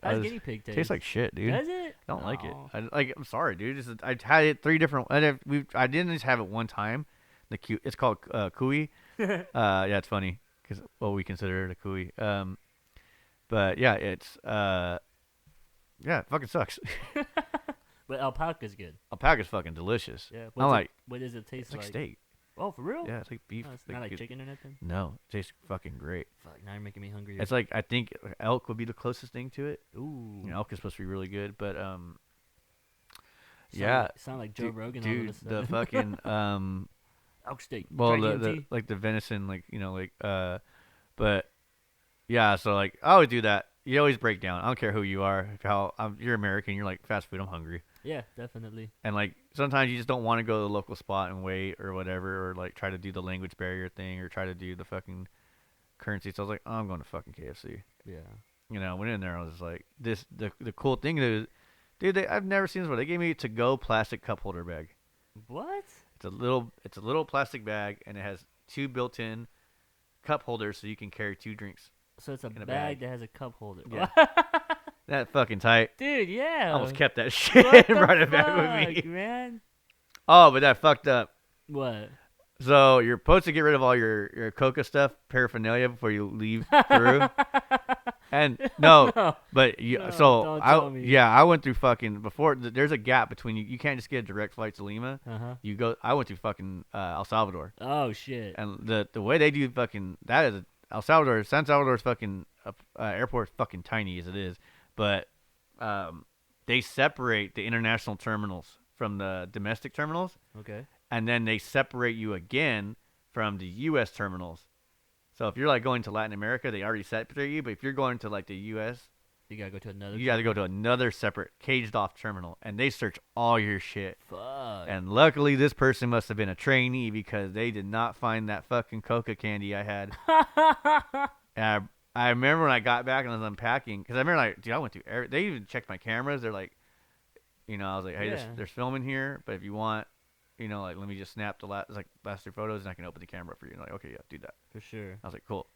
Speaker 1: How's guinea pig taste?
Speaker 2: Tastes like shit, dude.
Speaker 1: Does it?
Speaker 2: I don't like it.
Speaker 1: Aw.
Speaker 2: I'm sorry, dude. I had it 3 different. I didn't just have it one time. It's called cuy. Yeah, it's funny because we consider it a cuy. But yeah, it's yeah, it fucking sucks.
Speaker 1: But alpaca's good.
Speaker 2: Alpaca's fucking delicious.
Speaker 1: Yeah.
Speaker 2: I'm like,
Speaker 1: What does it taste
Speaker 2: it's like
Speaker 1: like?
Speaker 2: steak.
Speaker 1: Oh, for real?
Speaker 2: Yeah, it's like beef.
Speaker 1: Oh, it's not like
Speaker 2: it's-
Speaker 1: chicken or nothing.
Speaker 2: No, it tastes fucking great.
Speaker 1: Fuck, now you're making me hungry.
Speaker 2: It's like I think elk would be the closest thing to it.
Speaker 1: Ooh.
Speaker 2: You know, elk is supposed to be really good, but
Speaker 1: Sound
Speaker 2: yeah,
Speaker 1: Like, sound like Joe Rogan all
Speaker 2: dude,
Speaker 1: of a sudden.
Speaker 2: the fucking
Speaker 1: elk steak.
Speaker 2: well,
Speaker 1: Try
Speaker 2: the
Speaker 1: DMT.
Speaker 2: like the venison, like you know, like but yeah, so like I always do that. You always break down. I don't care who you are. You're American, you're like fast food. I'm hungry,
Speaker 1: Yeah, definitely.
Speaker 2: and like sometimes you just don't want to go to the local spot and wait or whatever, or like try to do the language barrier thing or try to do the fucking currency. So I was like, oh, I'm going to fucking KFC.
Speaker 1: Yeah.
Speaker 2: You know, went in there. I was like, the cool thing is, dude, I've never seen this before. They gave me a to-go plastic cup holder bag.
Speaker 1: What?
Speaker 2: It's a little plastic bag, and it has 2 built-in cup holders, so you can carry 2 drinks.
Speaker 1: So it's a
Speaker 2: In a
Speaker 1: bag
Speaker 2: bag.
Speaker 1: that has a cup holder.
Speaker 2: Yeah. That fucking tight.
Speaker 1: Dude, yeah.
Speaker 2: I almost kept that shit
Speaker 1: What
Speaker 2: and
Speaker 1: the
Speaker 2: brought it back with
Speaker 1: fuck,
Speaker 2: me.
Speaker 1: man?
Speaker 2: Oh, but that fucked up.
Speaker 1: What?
Speaker 2: So you're supposed to get rid of all your coca stuff, paraphernalia, before you leave Peru. And no,
Speaker 1: No.
Speaker 2: but you,
Speaker 1: No,
Speaker 2: so
Speaker 1: don't tell me.
Speaker 2: I went through fucking before. There's a gap between you. You can't just get a direct flight to Lima. I went through fucking El Salvador,
Speaker 1: Oh shit.
Speaker 2: and the way they do fucking that is San Salvador's fucking airport is fucking tiny as it is, but they separate the international terminals from the domestic terminals,
Speaker 1: Okay.
Speaker 2: and then they separate you again from the U.S. terminals. So if you're like going to Latin America, they already separate you. But if you're going to like the U.S.,
Speaker 1: You gotta go to another.
Speaker 2: you got to go to another separate caged off terminal, and they search all your shit.
Speaker 1: Fuck.
Speaker 2: And luckily, this person must have been a trainee because they did not find that fucking coca candy I had. And I remember when I got back and I was unpacking, because I remember like, dude, I went through. They even checked my cameras. They're like, you know, I was like, hey,
Speaker 1: Yeah.
Speaker 2: there's filming here, but if you want, you know, like let me just snap the last 3 photos and I can open the camera up for you. And like, okay, yeah, do that.
Speaker 1: For sure.
Speaker 2: I was like, cool.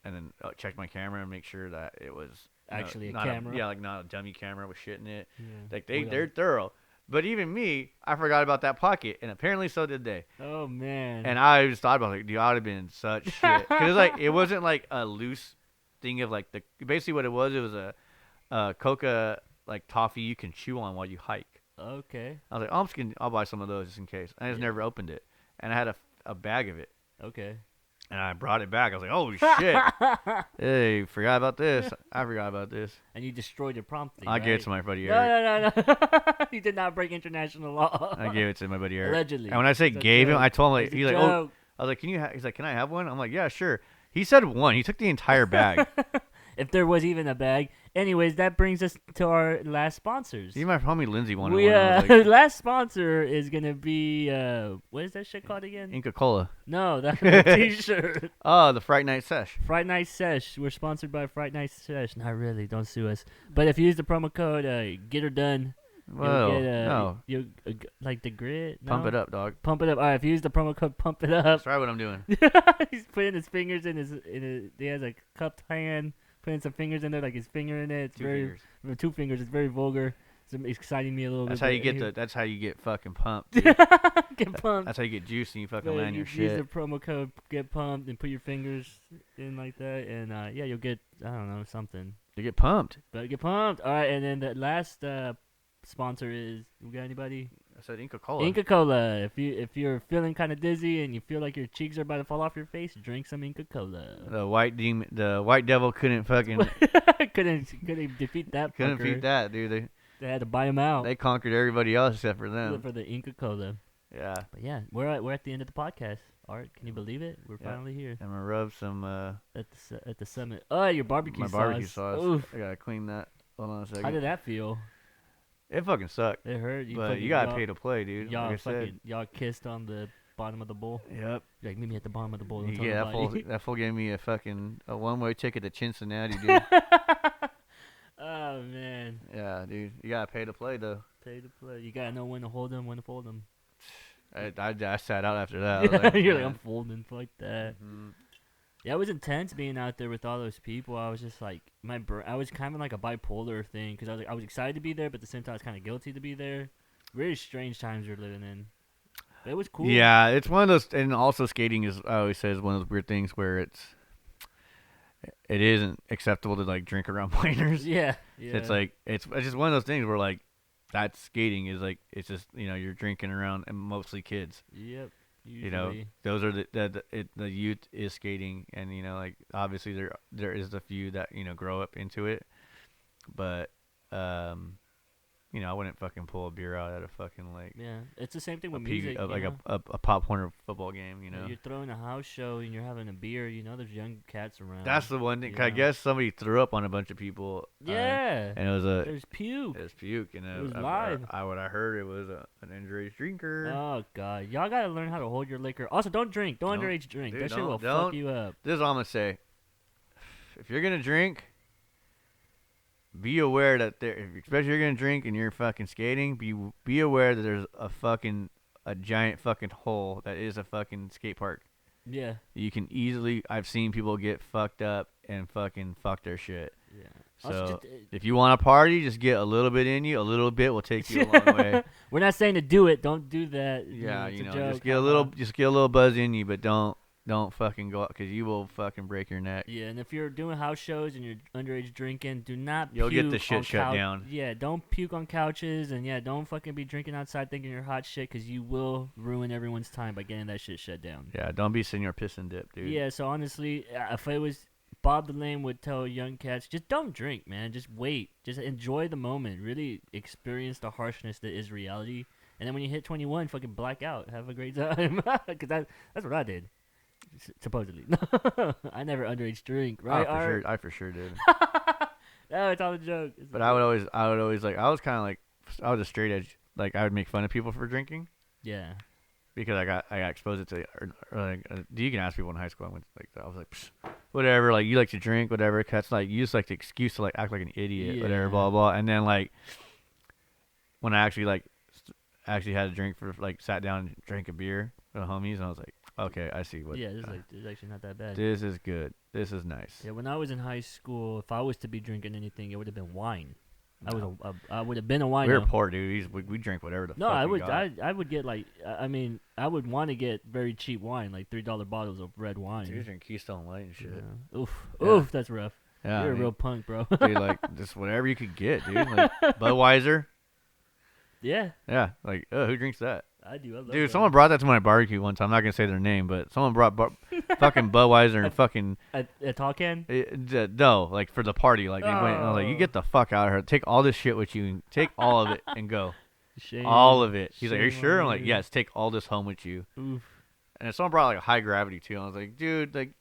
Speaker 2: And then checked my camera and make sure that it was
Speaker 1: Actually a
Speaker 2: not
Speaker 1: camera?
Speaker 2: yeah, like not a dummy camera with shit in it.
Speaker 1: Yeah.
Speaker 2: Like
Speaker 1: What
Speaker 2: they're
Speaker 1: else?
Speaker 2: thorough. But even me, I forgot about that pocket, and apparently so did they.
Speaker 1: Oh man.
Speaker 2: And I just thought about it, like, dude, I would have been in such shit. Because like it wasn't like a loose thing of like basically what it was a coca like toffee you can chew on while you hike.
Speaker 1: Okay.
Speaker 2: I was like, oh, I'll buy some of those just in case. I just
Speaker 1: Yeah.
Speaker 2: never opened it, and I had a bag of it,
Speaker 1: Okay.
Speaker 2: and I brought it back. I was like, holy shit! Hey, forgot about this. I forgot about this.
Speaker 1: And you destroyed it promptly,
Speaker 2: I gave it
Speaker 1: right?
Speaker 2: to my buddy
Speaker 1: No,
Speaker 2: Eric.
Speaker 1: no, no. You did not break international law.
Speaker 2: I gave it to my buddy Eric.
Speaker 1: Allegedly.
Speaker 2: And when I say
Speaker 1: It's a
Speaker 2: gave him,
Speaker 1: joke.
Speaker 2: I told him like
Speaker 1: It's a
Speaker 2: he's like, oh,
Speaker 1: joke.
Speaker 2: I was like, he's like, can I have one? I'm like, yeah, sure. He said one. He took the entire bag.
Speaker 1: If there was even a bag. Anyways, that brings us to our last sponsors.
Speaker 2: See, my homie Lindsay wanted
Speaker 1: We
Speaker 2: one. I was like,
Speaker 1: last sponsor is gonna be what is that shit called again?
Speaker 2: Inca Cola.
Speaker 1: No, that's a t-shirt.
Speaker 2: Oh, the Fright Night Sesh.
Speaker 1: Fright Night Sesh. We're sponsored by Fright Night Sesh. Not really. Don't sue us. But if you use the promo code Get Her Done,
Speaker 2: Whoa,
Speaker 1: you'll get
Speaker 2: no.
Speaker 1: you like the grit. No?
Speaker 2: Pump it up, dog.
Speaker 1: Pump it up. All right. If you use the promo code Pump It Up,
Speaker 2: That's right what I'm doing.
Speaker 1: he's putting his fingers in his. He has a cupped hand. Putting some fingers in there, like his finger in it. It's
Speaker 2: Two
Speaker 1: very
Speaker 2: fingers.
Speaker 1: with 2 fingers. It's very vulgar. It's exciting me a little
Speaker 2: That's
Speaker 1: bit.
Speaker 2: how you
Speaker 1: but
Speaker 2: get that's how you get fucking pumped, dude.
Speaker 1: get pumped.
Speaker 2: That's how you get juicy and you fucking
Speaker 1: But
Speaker 2: land your
Speaker 1: use the
Speaker 2: shit.
Speaker 1: promo code Get Pumped and put your fingers in like that, and yeah, you'll get I don't know something.
Speaker 2: You get pumped.
Speaker 1: But get pumped. All right, and then the last sponsor is we got anybody?
Speaker 2: I said Inca Cola.
Speaker 1: Inca Cola. If you're feeling kind of dizzy and you feel like your cheeks are about to fall off your face, drink some Inca Cola.
Speaker 2: The white devil couldn't fucking
Speaker 1: couldn't defeat that.
Speaker 2: couldn't
Speaker 1: fucker.
Speaker 2: beat that, dude.
Speaker 1: They had to buy him out
Speaker 2: They conquered everybody else except for them.
Speaker 1: for the Inca Cola.
Speaker 2: Yeah.
Speaker 1: But yeah, we're at the end of the podcast. Art, can you believe it? We're
Speaker 2: Yeah.
Speaker 1: finally here
Speaker 2: I'm gonna rub some
Speaker 1: at the summit. Oh, your barbecue
Speaker 2: my
Speaker 1: sauce.
Speaker 2: barbecue sauce.
Speaker 1: Oof.
Speaker 2: I gotta clean that. Hold on a second.
Speaker 1: How did that feel?
Speaker 2: It fucking sucked.
Speaker 1: It hurt.
Speaker 2: But you gotta pay to play, dude.
Speaker 1: Y'all
Speaker 2: Like I said.
Speaker 1: fucking y'all kissed on the bottom of the bowl.
Speaker 2: Yep.
Speaker 1: You're like meet me at the bottom of the bowl. Don't tell
Speaker 2: Yeah,
Speaker 1: nobody.
Speaker 2: that fool gave me a one-way ticket to Cincinnati, dude.
Speaker 1: Oh man.
Speaker 2: Yeah, dude. You gotta pay to play though.
Speaker 1: Pay to play. You gotta know when to hold them, when to fold them.
Speaker 2: I sat out after that. I was like,
Speaker 1: You're like
Speaker 2: man.
Speaker 1: I'm folding like that.
Speaker 2: Mhm.
Speaker 1: Yeah, it was intense being out there with all those people. I was just like I was kind of like a bipolar thing because I was excited to be there, but at the same time I was kind of guilty to be there. Really strange times you're living in. But it was cool.
Speaker 2: Yeah, it's one of those, and also skating is, I always say, is one of those weird things where it isn't acceptable to like drink around minors.
Speaker 1: Yeah. Yeah.
Speaker 2: It's like it's just one of those things where like that skating is like it's just you're drinking around and mostly kids.
Speaker 1: Yep. Usually.
Speaker 2: You know, those are the youth is skating, and like obviously there is a few that grow up into it, but I wouldn't fucking pull a beer out at a fucking like
Speaker 1: Yeah, it's the same thing with music.
Speaker 2: like
Speaker 1: you know?
Speaker 2: a Pop Warner football game.
Speaker 1: You're throwing a house show and you're having a beer. There's young cats around.
Speaker 2: That's the one thing. 'Cause I
Speaker 1: Yeah.
Speaker 2: guess somebody threw up on a bunch of people.
Speaker 1: Yeah.
Speaker 2: And it
Speaker 1: There's puke.
Speaker 2: was puke. And
Speaker 1: It was live.
Speaker 2: what I heard, it was an underage drinker.
Speaker 1: Oh god, y'all gotta learn how to hold your liquor. Also, don't drink. Don't
Speaker 2: Don't-
Speaker 1: underage drink.
Speaker 2: dude,
Speaker 1: That shit will
Speaker 2: don't-
Speaker 1: fuck you up.
Speaker 2: This is all I'm gonna say. If you're gonna drink, be aware that especially if you're gonna drink and you're fucking skating, be aware that there's a giant fucking hole that is a fucking skate park.
Speaker 1: Yeah.
Speaker 2: You can easily. I've seen people get fucked up and fucking fuck their shit.
Speaker 1: Yeah.
Speaker 2: So
Speaker 1: Also,
Speaker 2: if you want to party, just get a little bit in you. A little bit will take you a long way.
Speaker 1: We're not saying to do it. Don't do that.
Speaker 2: Yeah,
Speaker 1: it's a
Speaker 2: just
Speaker 1: joke,
Speaker 2: get a little, buzz in you, but don't fucking go out because you will fucking break your neck.
Speaker 1: Yeah, and if you're doing house shows and you're underage drinking, do not
Speaker 2: You'll get
Speaker 1: puke
Speaker 2: the shit
Speaker 1: on
Speaker 2: shut down.
Speaker 1: Yeah, don't puke on couches, and yeah, don't fucking be drinking outside thinking you're hot shit because you will ruin everyone's time by getting that shit shut down.
Speaker 2: Yeah, don't be Senor Piss and Dip, dude.
Speaker 1: Yeah, so honestly, if it was Bob the Lame would tell young cats, just don't drink, man. Just wait. Just enjoy the moment. Really experience the harshness that is reality. And then when you hit 21, fucking black out. Have a great time. Because that's what I did. Supposedly. I never underage drink, right?
Speaker 2: I for sure did.
Speaker 1: No, it's all a joke.
Speaker 2: But I would always like, I was kind of like, I was a straight edge. Like, I would make fun of people for drinking.
Speaker 1: Yeah.
Speaker 2: Because I got exposed to you can ask people in high school. I was like, psh, whatever. Like, you like to drink, whatever. Cause like you just like the excuse to like act like an idiot, whatever,
Speaker 1: Yeah.
Speaker 2: blah blah. And then like when I actually actually had a drink sat down and drank a beer with the homies, and I was like, okay, I see what.
Speaker 1: Yeah, it's actually not that bad.
Speaker 2: This is good. This is nice.
Speaker 1: Yeah, when I was in high school, if I was to be drinking anything, it would have been wine.
Speaker 2: No.
Speaker 1: I would have been a wine.
Speaker 2: We were poor, dude. We drank whatever the
Speaker 1: No,
Speaker 2: fuck
Speaker 1: I
Speaker 2: we
Speaker 1: would
Speaker 2: got.
Speaker 1: I would get I would want to get very cheap wine, like $3 bottles of red wine.
Speaker 2: Dude, drink Keystone Light and shit.
Speaker 1: Yeah. Oof,
Speaker 2: Yeah.
Speaker 1: oof, that's rough.
Speaker 2: Yeah,
Speaker 1: You're
Speaker 2: I
Speaker 1: a
Speaker 2: mean,
Speaker 1: real punk, bro.
Speaker 2: dude, like just whatever you could get, dude. Like Budweiser.
Speaker 1: Yeah,
Speaker 2: Yeah, like who drinks that?
Speaker 1: I do. I love
Speaker 2: Dude,
Speaker 1: Bud.
Speaker 2: someone brought that to my barbecue one time. I'm not gonna say their name, but someone brought fucking Budweiser and fucking
Speaker 1: A tall can.
Speaker 2: no, like for the party. Like they went, I was like, you
Speaker 1: Oh,
Speaker 2: get the fuck out of here. Take all this shit with you. And take all of it and go.
Speaker 1: shame.
Speaker 2: All of it. He's like, are you
Speaker 1: Shame
Speaker 2: sure? I'm
Speaker 1: on
Speaker 2: like,
Speaker 1: you.
Speaker 2: yes. Take all this home with you.
Speaker 1: Oof.
Speaker 2: And someone brought like a high gravity too. And I was like, dude, like,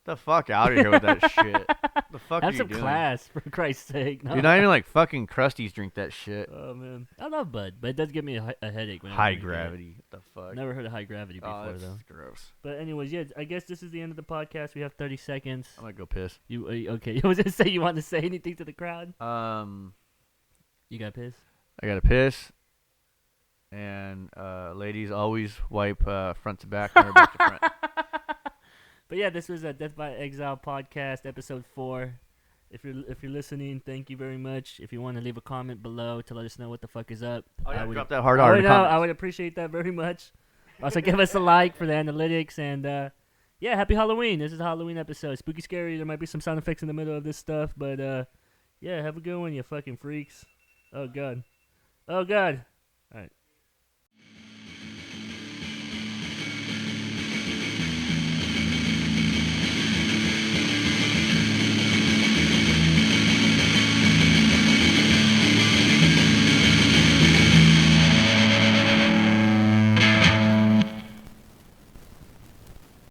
Speaker 2: the fuck out of here with that shit. The fuck are
Speaker 1: Have
Speaker 2: you
Speaker 1: some
Speaker 2: doing?
Speaker 1: class, for Christ's sake. No.
Speaker 2: Dude, not even like fucking crusties drink that shit.
Speaker 1: Oh man, I love Bud, but it does give me a headache. When I
Speaker 2: High
Speaker 1: drink it.
Speaker 2: gravity. What the fuck?
Speaker 1: Never heard of high gravity before
Speaker 2: Oh, that's
Speaker 1: though.
Speaker 2: gross.
Speaker 1: But anyways, yeah, I guess this is the end of the podcast. We have 30 seconds.
Speaker 2: I'm gonna go piss.
Speaker 1: You okay? I was gonna say you want to say anything to the crowd. You got piss.
Speaker 2: I gotta piss. And ladies always wipe front to back, never back to front.
Speaker 1: But yeah, this was a Death by Exile podcast, episode 4. If you're listening, thank you very much. If you want to leave a comment below to let us know what the fuck is up,
Speaker 2: Oh yeah,
Speaker 1: I would,
Speaker 2: drop that hard R in the comments.
Speaker 1: I would appreciate that very much. Also, give us a like for the analytics, and yeah, happy Halloween. This is a Halloween episode. Spooky, scary. There might be some sound effects in the middle of this stuff, but yeah, have a good one, you fucking freaks. Oh god. Oh god. All right.